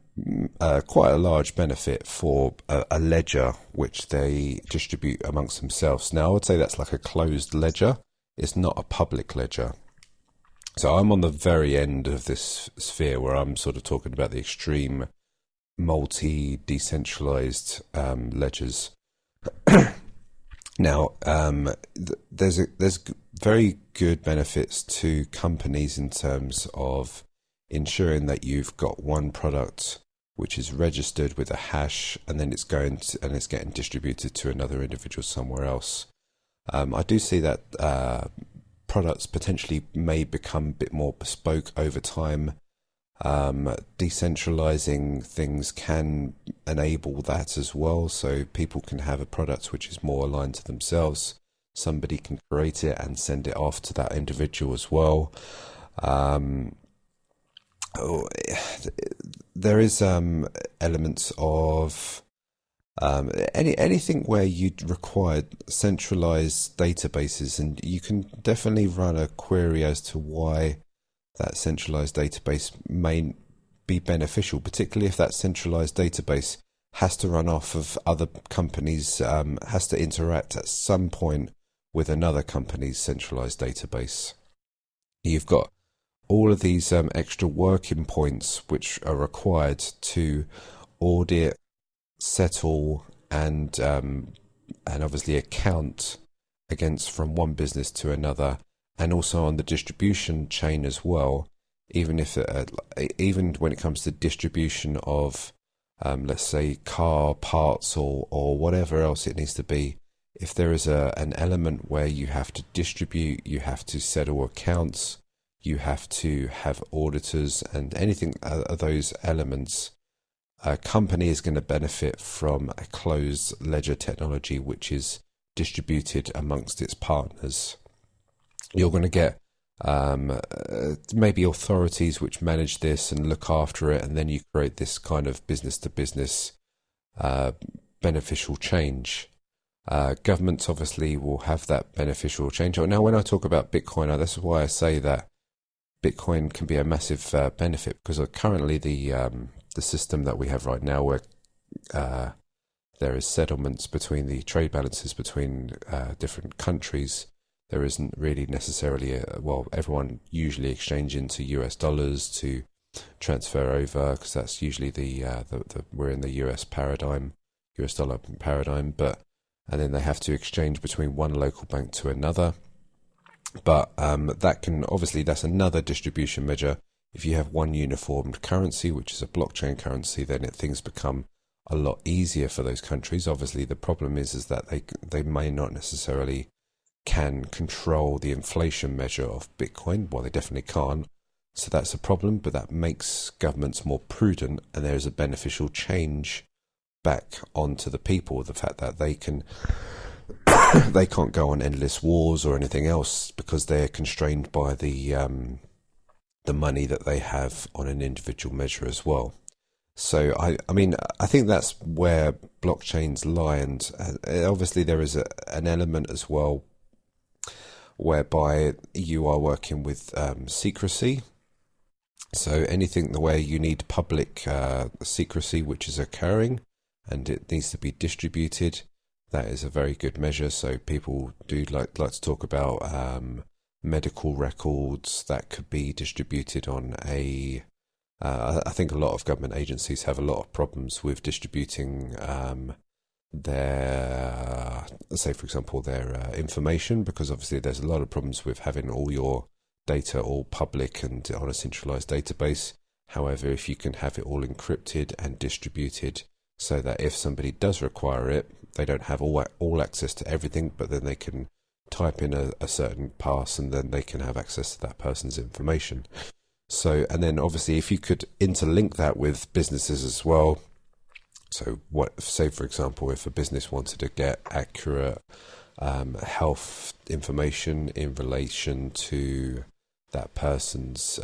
quite a large benefit for a ledger which they distribute amongst themselves. Now, I would say that's like a closed ledger. It's not a public ledger. So I'm on the very end of this sphere where I'm sort of talking about the extreme multi-decentralized ledgers. Now, there's very good benefits to companies in terms of ensuring that you've got one product which is registered with a hash, and then it's getting distributed to another individual somewhere else. I do see that products potentially may become a bit more bespoke over time. Decentralizing things can enable that as well, so people can have a product which is more aligned to themselves. Somebody can create it and send it off to that individual as well. There is elements of anything where you'd require centralized databases, and you can definitely run a query as to why that centralized database may be beneficial, particularly if that centralized database has to run off of other companies, has to interact at some point with another company's centralized database. You've got all of these extra working points which are required to audit, settle, and obviously account against from one business to another, and also on the distribution chain as well. Even when it comes to distribution of, let's say, car parts or whatever else it needs to be, if there is an element where you have to distribute, you have to settle accounts, you have to have auditors, and anything of those elements, a company is going to benefit from a closed ledger technology which is distributed amongst its partners. You're going to get maybe authorities which manage this and look after it, and then you create this kind of business to business beneficial change. Governments obviously will have that beneficial change. Now, when I talk about Bitcoin, that's why I say that Bitcoin can be a massive benefit, because currently the system that we have right now, where there is settlements between the trade balances between different countries, there isn't really necessarily everyone usually exchange into US dollars to transfer over, because that's usually the we're in the US paradigm, US dollar paradigm, and then they have to exchange between one local bank to another. But that's another distribution measure. If you have one uniformed currency, which is a blockchain currency, then things become a lot easier for those countries. Obviously, the problem is that they may not necessarily can control the inflation measure of Bitcoin. Well, they definitely can't. So that's a problem, but that makes governments more prudent, and there is a beneficial change back onto the people. The fact that they can't go on endless wars or anything else because they're constrained by the money that they have on an individual measure as well. So I think that's where blockchains lie, and obviously there is an element as well whereby you are working with secrecy. So anything the way you need public secrecy, which is occurring, and it needs to be distributed, that is a very good measure. So people do like to talk about medical records that could be distributed on I think a lot of government agencies have a lot of problems with distributing say for example, their information, because obviously there's a lot of problems with having all your data all public and on a centralized database. However, if you can have it all encrypted and distributed so that if somebody does require it, they don't have all access to everything, but then they can type in a certain pass and then they can have access to that person's information. So, and then obviously if you could interlink that with businesses as well. So say for example, if a business wanted to get accurate health information in relation to that person's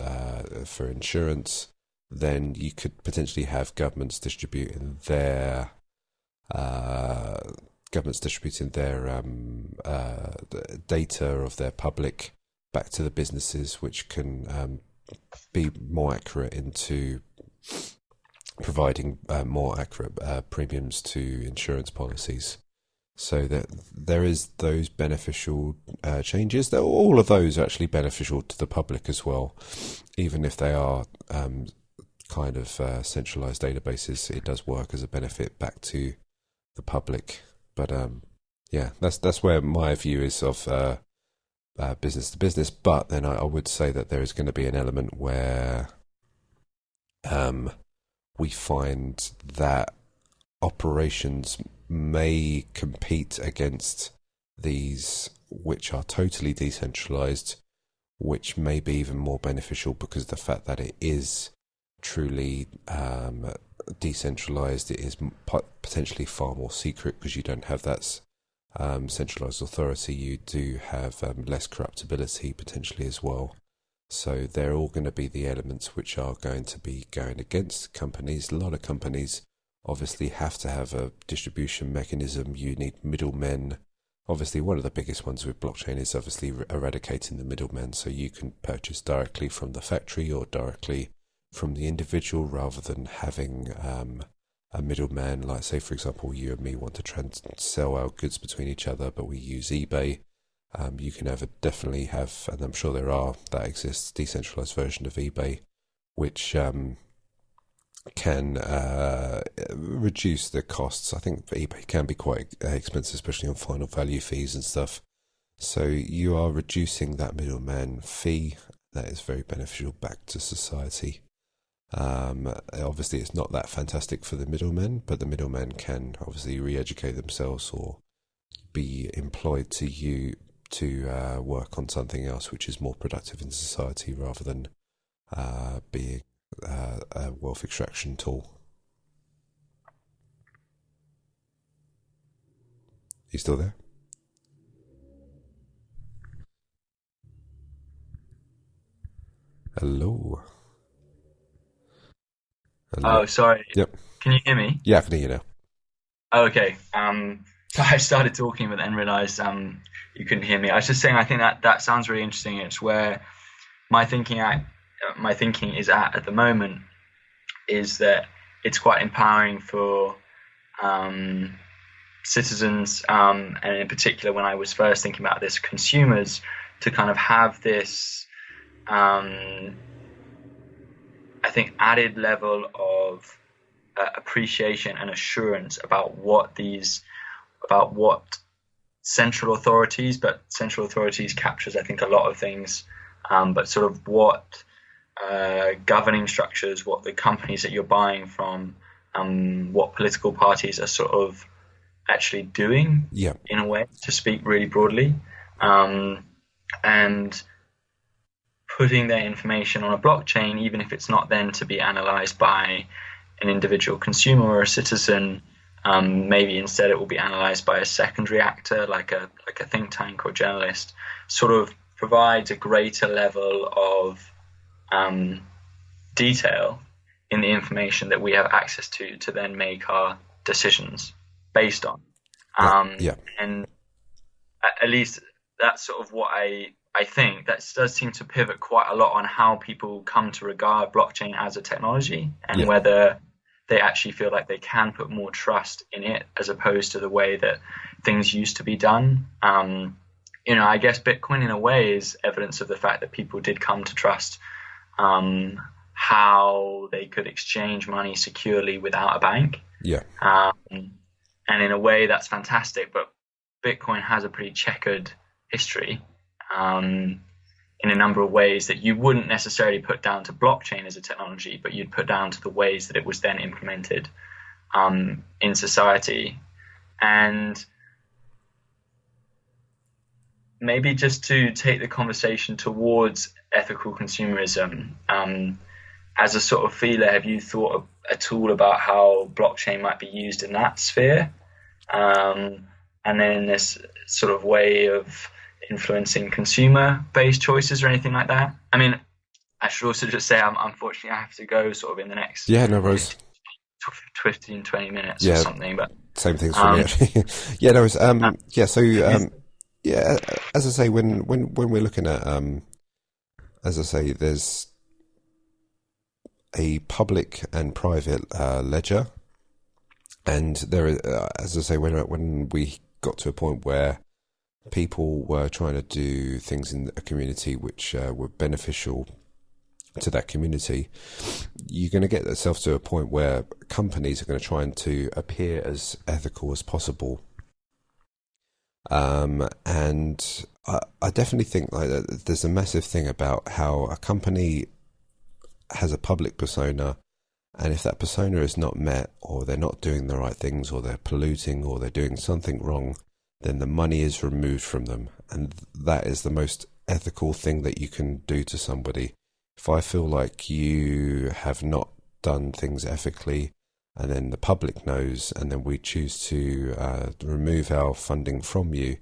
for insurance, then you could potentially have governments distributing their data of their public back to the businesses, which can be more accurate into providing more accurate premiums to insurance policies. So that there is those beneficial changes. All of those are actually beneficial to the public as well, even if they are kind of centralized databases. It does work as a benefit back to the public. But that's where my view is of business to business. But then I would say that there is going to be an element where we find that operations may compete against these which are totally decentralized, which may be even more beneficial because of the fact that it is truly decentralized. It is potentially far more secret because you don't have that centralized authority. You do have less corruptibility potentially as well. So they're all going to be the elements which are going to be going against companies. A lot of companies obviously have to have a distribution mechanism. You need middlemen. Obviously, one of the biggest ones with blockchain is obviously eradicating the middlemen, so you can purchase directly from the factory or directly from the individual rather than having a middleman. Like, say, for example, you and me want to sell our goods between each other, but we use eBay. You can definitely have, and I'm sure that exists, decentralized version of eBay, which can reduce the costs. I think eBay can be quite expensive, especially on final value fees and stuff. So you are reducing that middleman fee. That is very beneficial back to society. Obviously, it's not that fantastic for the middlemen, but the middlemen can obviously re-educate themselves or be employed to work on something else which is more productive in society rather than being a wealth extraction tool. You still there? Hello? Hello? Oh, sorry. Yep. Can you hear me? Yeah, I can hear you now. Oh, okay. So I started talking, but then realized you couldn't hear me. I was just saying, I think that sounds really interesting. It's where my thinking is at the moment is that it's quite empowering for citizens, and in particular when I was first thinking about this, consumers, to kind of have this, I think, added level of appreciation and assurance about what central authorities, but central authorities captures, I think, a lot of things, but sort of what governing structures, what the companies that you're buying from, what political parties are sort of actually doing, in a way, to speak really broadly, and putting their information on a blockchain, even if it's not then to be analyzed by an individual consumer or a citizen. Maybe instead it will be analyzed by a secondary actor, like a think tank or journalist, sort of provides a greater level of detail in the information that we have access to then make our decisions based on. And at least that's sort of what I think. That does seem to pivot quite a lot on how people come to regard blockchain as a technology, and whether they actually feel like they can put more trust in it as opposed to the way that things used to be done. I guess Bitcoin in a way is evidence of the fact that people did come to trust how they could exchange money securely without a bank. And in a way that's fantastic, but Bitcoin has a pretty checkered history in a number of ways that you wouldn't necessarily put down to blockchain as a technology, but you'd put down to the ways that it was then implemented in society. And maybe just to take the conversation towards ethical consumerism, as a sort of feeler, have you thought at all about how blockchain might be used in that sphere? And then this sort of way of influencing consumer-based choices or anything like that? I mean, I should also just say, unfortunately, I have to go sort of in the next 15, 20 minutes or something. But same things for me, actually. As I say, when we're looking at, as I say, there's a public and private ledger, and there is, as I say, when we got to a point where people were trying to do things in a community which were beneficial to that community, you're going to get yourself to a point where companies are going to try to appear as ethical as possible. And I definitely think like that there's a massive thing about how a company has a public persona, and if that persona is not met, or they're not doing the right things, or they're polluting, or they're doing something wrong, then the money is removed from them. And that is the most ethical thing that you can do to somebody. If I feel like you have not done things ethically, and then the public knows, and then we choose to remove our funding from you,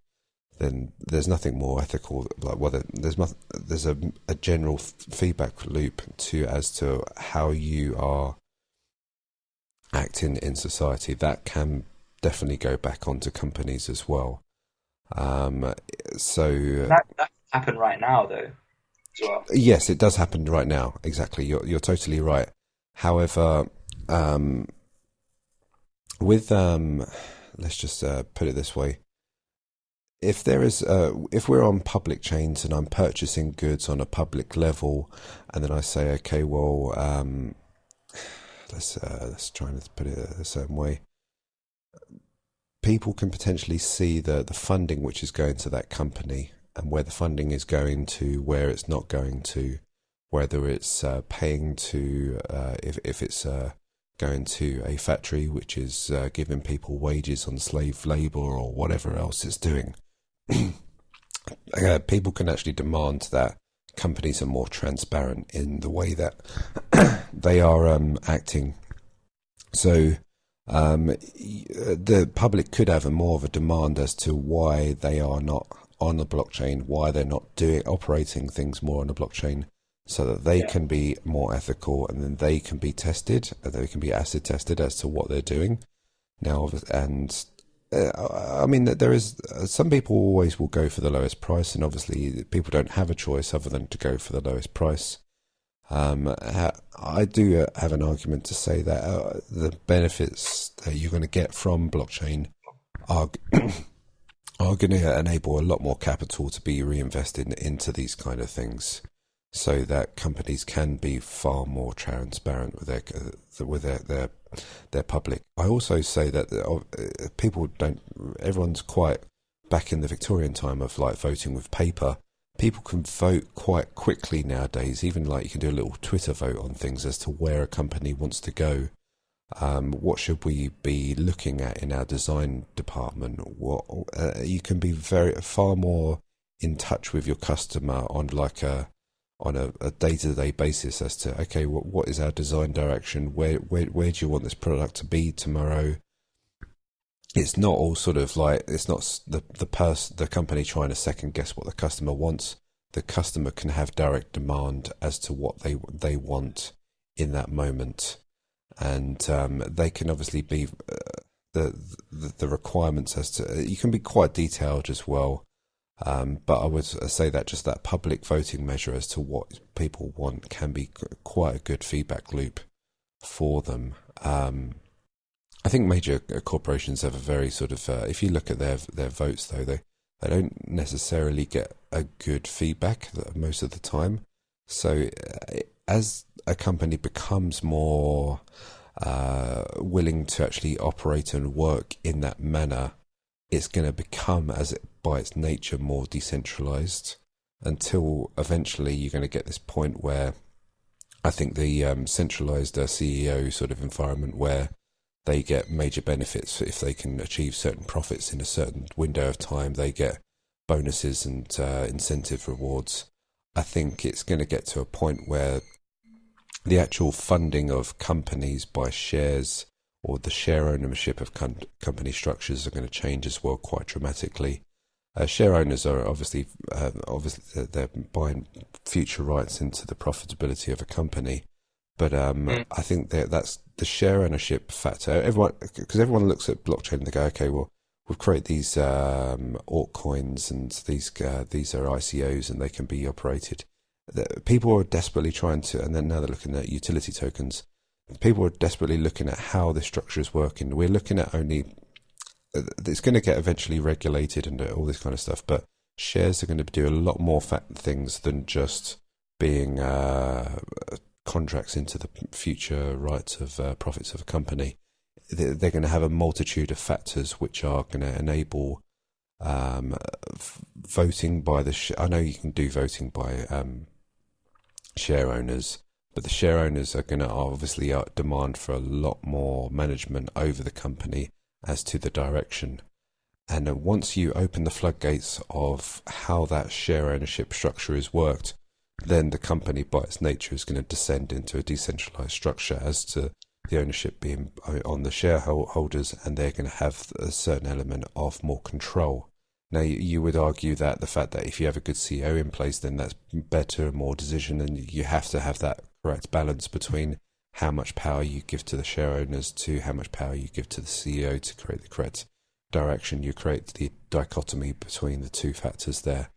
then there's nothing more ethical. Like, well, there's a general feedback loop as to how you are acting in society that can definitely go back onto companies as well. So that happen right now, though, as well. Yes, it does happen right now. Exactly, you're totally right. However, with let's just put it this way: if we're on public chains and I'm purchasing goods on a public level, and then I say, okay, well, let's try and put it a certain way. People can potentially see the funding which is going to that company, and where the funding is going to, where it's not going to, whether it's paying to, if it's going to a factory which is giving people wages on slave labour or whatever else it's doing. People can actually demand that companies are more transparent in the way that they are acting. So the public could have more of a demand as to why they are not on the blockchain, why they're not operating things more on the blockchain, so that they can be more ethical, and then they can be tested, and they can be acid tested as to what they're doing. Now, and I mean, there is some people always will go for the lowest price, and obviously people don't have a choice other than to go for the lowest price. I do have an argument to say that the benefits that you're going to get from blockchain are are going to enable a lot more capital to be reinvested into these kind of things, so that companies can be far more transparent with their public. I also say that people don't. Everyone's quite back in the Victorian time of like voting with paper. People can vote quite quickly nowadays. Even like you can do a little Twitter vote on things as to where a company wants to go. What should we be looking at in our design department? What you can be far more in touch with your customer on a day-to-day basis as to, okay, what is our design direction? Where do you want this product to be tomorrow? It's not all sort of like, it's not the company trying to second guess what the customer wants. The customer can have direct demand as to what they want in that moment. And they can obviously be the requirements as to, you can be quite detailed as well, but I would say that just that public voting measure as to what people want can be quite a good feedback loop for them. I think major corporations have a very sort of if you look at their votes though, they don't necessarily get a good feedback most of the time. So as a company becomes more willing to actually operate and work in that manner, it's going to become, by its nature, more decentralized, until eventually you're going to get this point where I think the centralized CEO sort of environment, where they get major benefits if they can achieve certain profits in a certain window of time, they get bonuses and incentive rewards. I think it's going to get to a point where the actual funding of companies by shares, or the share ownership of company structures, are going to change as well quite dramatically. Share owners are obviously they're buying future rights into the profitability of a company, but I think that's the share ownership factor. Because everyone looks at blockchain and they go, okay, well, we've created these altcoins, and these are ICOs and they can be operated. People are desperately trying to, and then now they're looking at utility tokens. People are desperately looking at how this structure is working. We're looking at only, it's going to get eventually regulated and all this kind of stuff, but shares are going to do a lot more things than just being contracts into the future rights of profits of a company. They're going to have a multitude of factors which are going to enable voting by I know you can do voting by share owners, but the share owners are going to obviously demand for a lot more management over the company as to the direction. And once you open the floodgates of how that share ownership structure is worked, then the company by its nature is going to descend into a decentralized structure as to the ownership being on the shareholders, and they're going to have a certain element of more control. Now, you would argue that the fact that if you have a good CEO in place, then that's better, more decision, and you have to have that correct balance between how much power you give to the share owners to how much power you give to the CEO to create the correct direction. You create the dichotomy between the two factors there.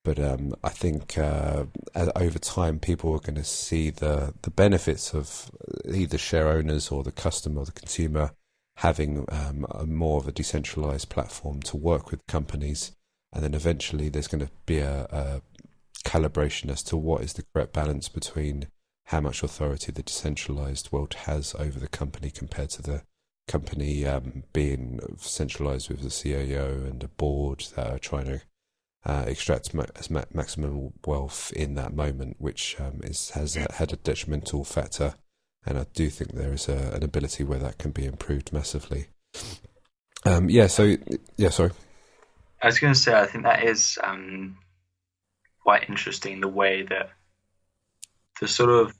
But I think over time, people are going to see the benefits of either share owners or the customer or the consumer having a more of a decentralized platform to work with companies. And then eventually there's going to be a calibration as to what is the correct balance between how much authority the decentralized world has over the company compared to the company being centralized with the CIO and a board that are trying to extract maximum wealth in that moment, which has had a detrimental factor. And I do think there is an ability where that can be improved massively. Sorry. I was going to say, I think that is quite interesting, the way that the sort of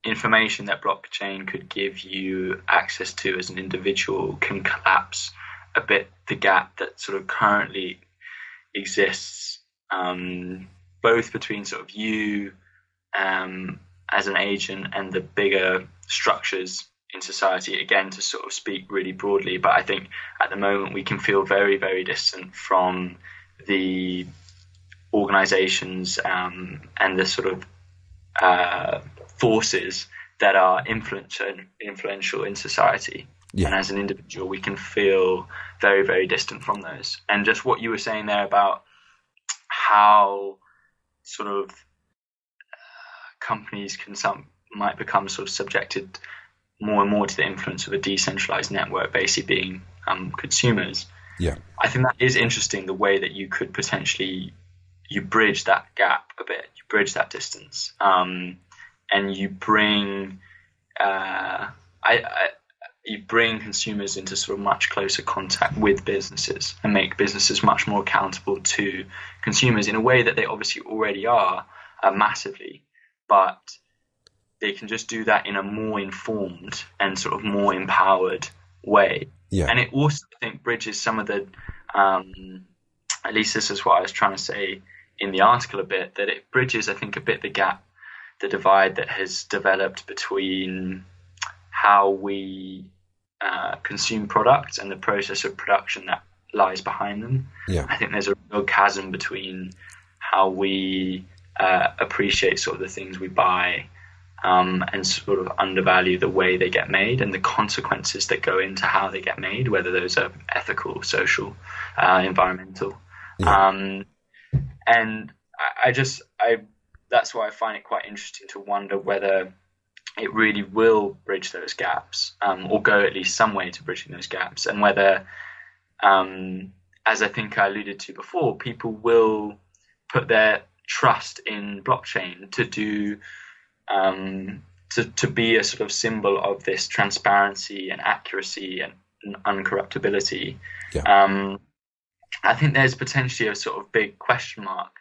information that blockchain could give you access to as an individual can collapse a bit the gap that sort of currently exists, both between sort of you as an agent and the bigger structures in society, again, to sort of speak really broadly. But I think at the moment we can feel very, very distant from the organizations and the sort of forces that are influential in society. Yeah. And as an individual, we can feel very, very distant from those. And just what you were saying there about how sort of companies might become sort of subjected more and more to the influence of a decentralized network, basically being consumers. Yeah, I think that is interesting, the way that you could potentially you bridge that gap a bit, you bridge that distance, and you bring you bring consumers into sort of much closer contact with businesses and make businesses much more accountable to consumers in a way that they obviously already are massively, but they can just do that in a more informed and sort of more empowered way. Yeah. And it also, I think, bridges some of the, at least this is what I was trying to say in the article a bit, that it bridges, I think, a bit the gap, the divide that has developed between how we consume products and the process of production that lies behind them. Yeah. I think there's a real chasm between how we appreciate sort of the things we buy and sort of undervalue the way they get made and the consequences that go into how they get made, whether those are ethical, social, environmental. Yeah. And that's why I find it quite interesting to wonder whether it really will bridge those gaps, or go at least some way to bridging those gaps, and whether, as I think I alluded to before, people will put their trust in blockchain to do to be a sort of symbol of this transparency and accuracy and uncorruptibility. Yeah. I think there's potentially a sort of big question mark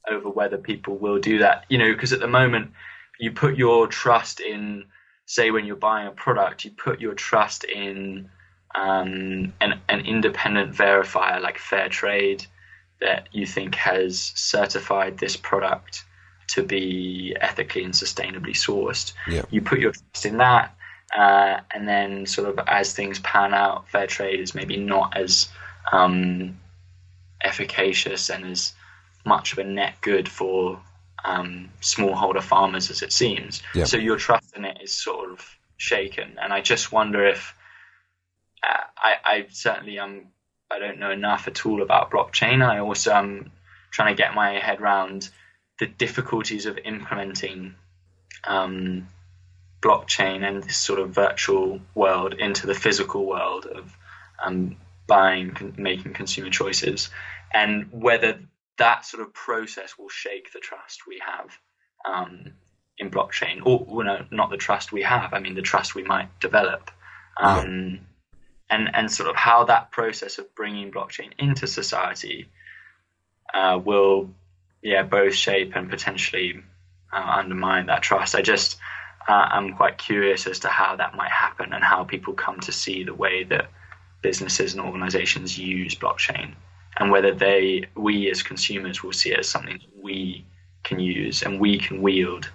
over whether people will do that, because at the moment you put your trust in, say, when you're buying a product, you put your trust in an independent verifier like Fair Trade that you think has certified this product to be ethically and sustainably sourced. Yeah. You put your trust in that, and then sort of as things pan out, Fair Trade is maybe not as efficacious and as much of a net good for smallholder farmers as it seems. Yeah. So your trust in it is sort of shaken. And I just wonder if I certainly I don't know enough at all about blockchain. I also am trying to get my head around the difficulties of implementing blockchain and this sort of virtual world into the physical world of buying, making consumer choices, and whether that sort of process will shake the trust we have in blockchain, or no, not the trust we have. I mean, the trust we might develop, and sort of how that process of bringing blockchain into society will, both shape and potentially undermine that trust. I'm quite curious as to how that might happen and how people come to see the way that businesses and organizations use blockchain, and whether we as consumers will see it as something we can use and we can wield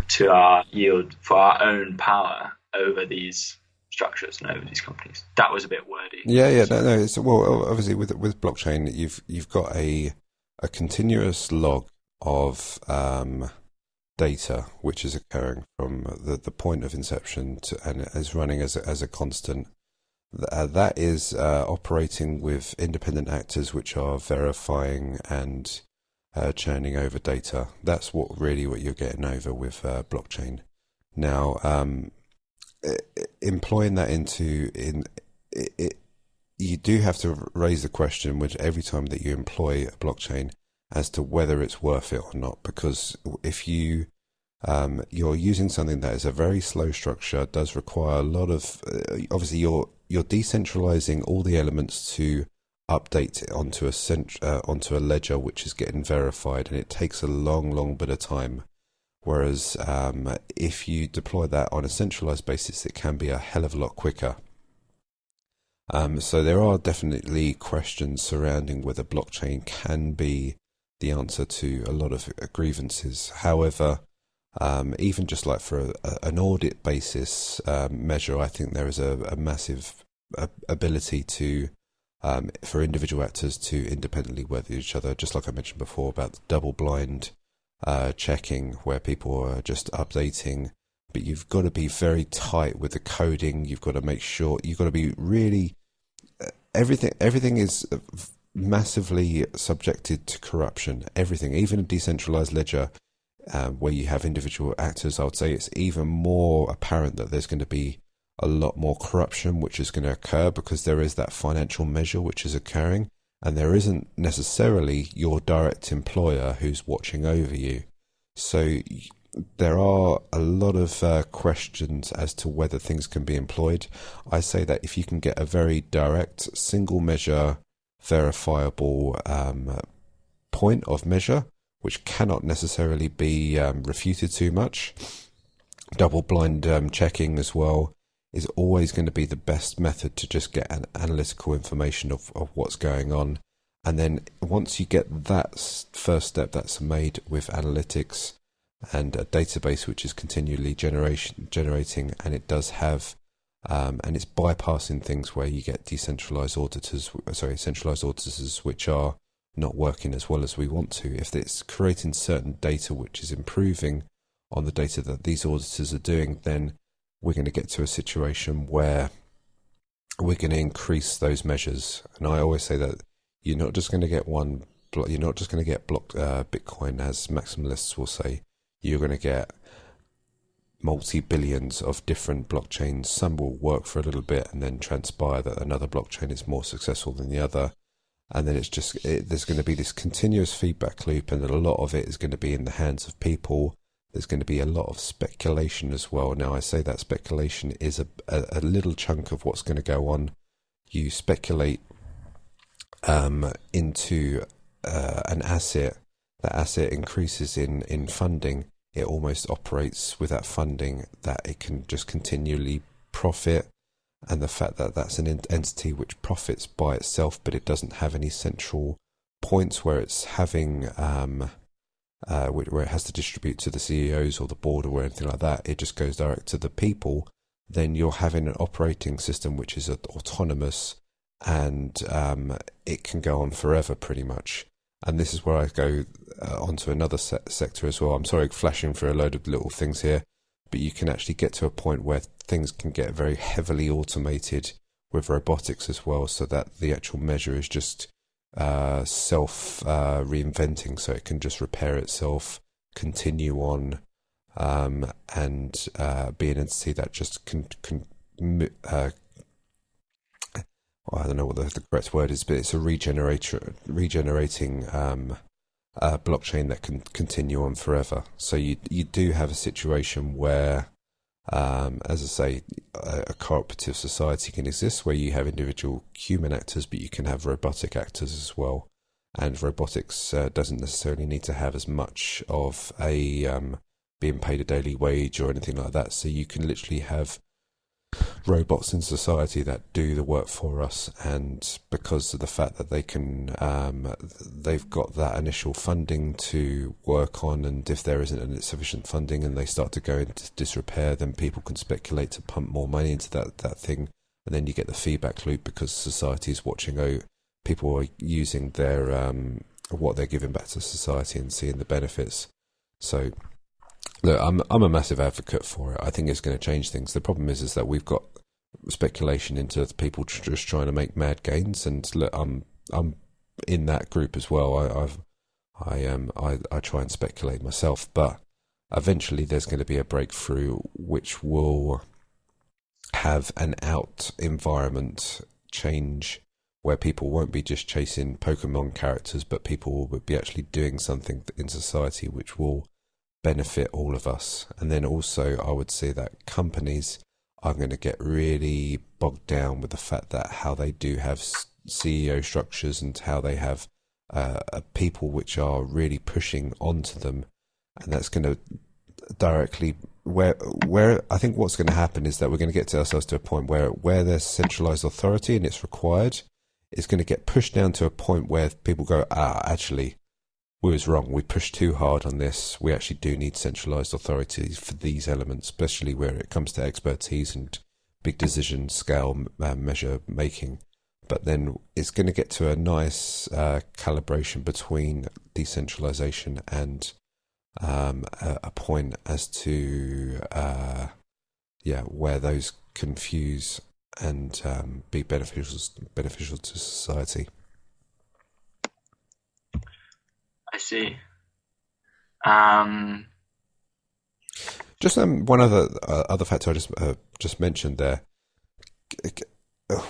to our yield for our own power over these structures and over these companies. That was a bit wordy. Yeah. No. It's, well, obviously with blockchain, you've got a continuous log of data which is occurring from the point of inception and is running as a constant. That is operating with independent actors which are verifying and churning over data. That's what you're getting over with blockchain. Now, employing that you do have to raise the question with every time that you employ a blockchain as to whether it's worth it or not. Because if you're using something that is a very slow structure, does require a lot of obviously you're decentralizing all the elements to update it onto a ledger which is getting verified, and it takes a long bit of time. Whereas if you deploy that on a centralized basis, it can be a hell of a lot quicker. So there are definitely questions surrounding whether blockchain can be the answer to a lot of grievances. However, even just like for an audit basis measure, I think there is a massive ability to for individual actors to independently weather each other, just like I mentioned before about the double blind checking, where people are just updating but you've got to be very tight with the coding. You've got to make sure, you've got to be really, everything is massively subjected to corruption. Everything, even a decentralized ledger, where you have individual actors, I would say it's even more apparent that there's going to be a lot more corruption which is going to occur, because there is that financial measure which is occurring, and there isn't necessarily your direct employer who's watching over you. So there are a lot of questions as to whether things can be employed. I say that if you can get a very direct, single measure, verifiable point of measure, which cannot necessarily be refuted too much, double blind checking as well is always going to be the best method to just get an analytical information of what's going on. And then once you get that first step that's made with analytics and a database which is continually generating, and it does have and it's bypassing things where you get centralized auditors which are not working as well as we want to. If it's creating certain data which is improving on the data that these auditors are doing, then we're going to get to a situation where we're going to increase those measures. And I always say that you're not just going to get you're not just going to get block Bitcoin, as maximalists will say. You're going to get multi-billions of different blockchains. Some will work for a little bit and then transpire that another blockchain is more successful than the other. And then there's going to be this continuous feedback loop, and a lot of it is going to be in the hands of people. There's going to be a lot of speculation as well. Now, I say that speculation is a little chunk of what's going to go on. You speculate into an asset. That asset increases in funding. It almost operates with that funding that it can just continually profit. And the fact that that's an entity which profits by itself, but it doesn't have any central points where it's having where it has to distribute to the CEOs or the board or anything like that. It just goes direct to the people. Then you're having an operating system which is autonomous, and it can go on forever pretty much. And this is where I go onto another sector as well. I'm sorry, flashing through a load of little things here, but you can actually get to a point where things can get very heavily automated with robotics as well, so that the actual measure is just self-reinventing, so it can just repair itself, continue on, and be an entity that just I don't know what the correct word is, but it's a regenerating blockchain that can continue on forever. So you do have a situation where, as I say, a cooperative society can exist where you have individual human actors, but you can have robotic actors as well. And robotics doesn't necessarily need to have as much of a being paid a daily wage or anything like that. So you can literally have robots in society that do the work for us, and because of the fact that they can they've got that initial funding to work on, and if there isn't sufficient funding and they start to go into disrepair, then people can speculate to pump more money into that thing, and then you get the feedback loop because society is watching. People are using their what they're giving back to society and seeing the benefits. So look, I'm a massive advocate for it. I think it's going to change things. The problem is that we've got speculation into people just trying to make mad gains, and look, I'm in that group as well. I try and speculate myself, but eventually there's going to be a breakthrough which will have an out environment change where people won't be just chasing Pokemon characters, but people will be actually doing something in society which will benefit all of us. And then also I would say that companies are going to get really bogged down with the fact that how they do have CEO structures and how they have people which are really pushing onto them, and that's going to directly where I think what's going to happen is that we're going to get to ourselves to a point where there's centralized authority and it's required, it's going to get pushed down to a point where people go, actually we was wrong. We pushed too hard on this. We actually do need centralized authorities for these elements, especially where it comes to expertise and big decision scale measure making. But then it's going to get to a nice calibration between decentralization and a point as to where those confuse and be beneficial to society. I see. Just one other factor I just mentioned there.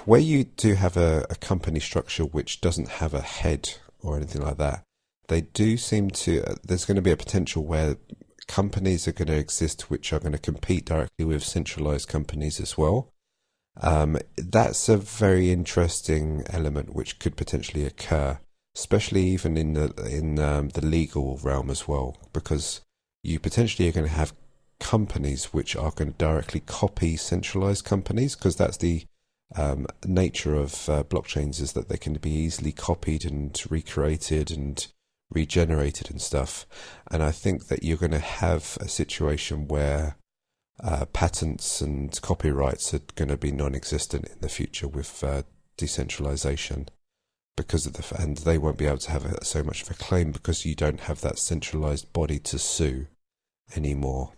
Where you do have a company structure which doesn't have a head or anything like that, they do seem to. There's going to be a potential where companies are going to exist which are going to compete directly with centralized companies as well. That's a very interesting element which could potentially occur, especially even in the legal realm as well, because you potentially are going to have companies which are going to directly copy centralized companies, because that's the nature of blockchains, is that they can be easily copied and recreated and regenerated and stuff. And I think that you're going to have a situation where patents and copyrights are going to be non-existent in the future with decentralization, because of and they won't be able to have so much of a claim because you don't have that centralized body to sue anymore.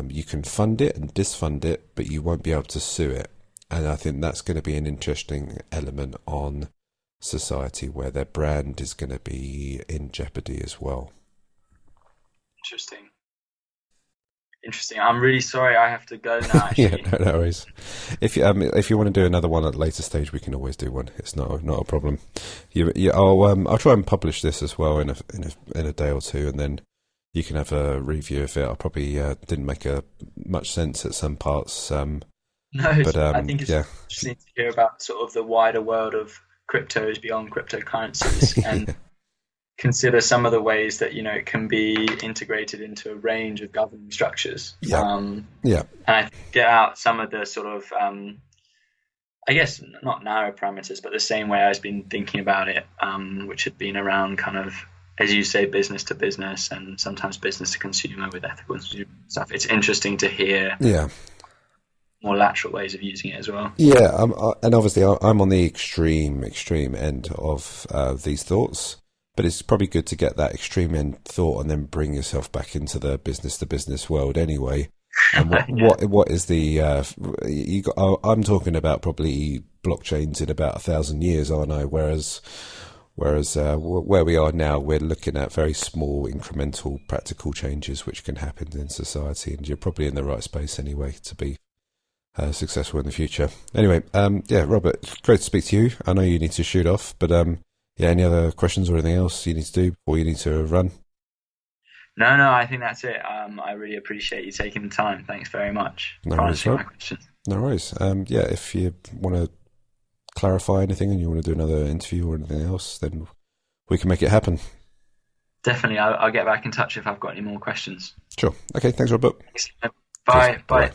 You can fund it and disfund it, but you won't be able to sue it. And I think that's going to be an interesting element on society, where their brand is going to be in jeopardy as well. Interesting. I'm really sorry I have to go now, actually. Yeah, no worries. If you want to do another one at a later stage, we can always do one. It's not a problem. I'll try and publish this as well in a day or two, and then you can have a review of it. I probably didn't make much sense at some parts. No, but I think it's interesting to hear about sort of the wider world of cryptos beyond cryptocurrencies and consider some of the ways that it can be integrated into a range of governing structures. And I get out some of the sort of I guess not narrow parameters, but the same way I've been thinking about it, which had been around kind of, as you say, business to business and sometimes business to consumer with ethical stuff. It's interesting to hear more lateral ways of using it as well. Yeah, and obviously I'm on the extreme end of these thoughts, but it's probably good to get that extreme end thought and then bring yourself back into the business to business world anyway. And what is the I'm talking about probably blockchains in about 1,000 years, aren't I? Whereas where we are now, we're looking at very small incremental practical changes which can happen in society, and you're probably in the right space anyway to be successful in the future. Anyway, Robert, great to speak to you. I know you need to shoot off, but any other questions or anything else you need to do before you need to run? No, I think that's it. I really appreciate you taking the time. Thanks very much for answering my questions. No worries. If you want to clarify anything and you want to do another interview or anything else, then we can make it happen. Definitely. I'll get back in touch if I've got any more questions. Sure. Okay. Thanks, Robert. Thanks. Bye.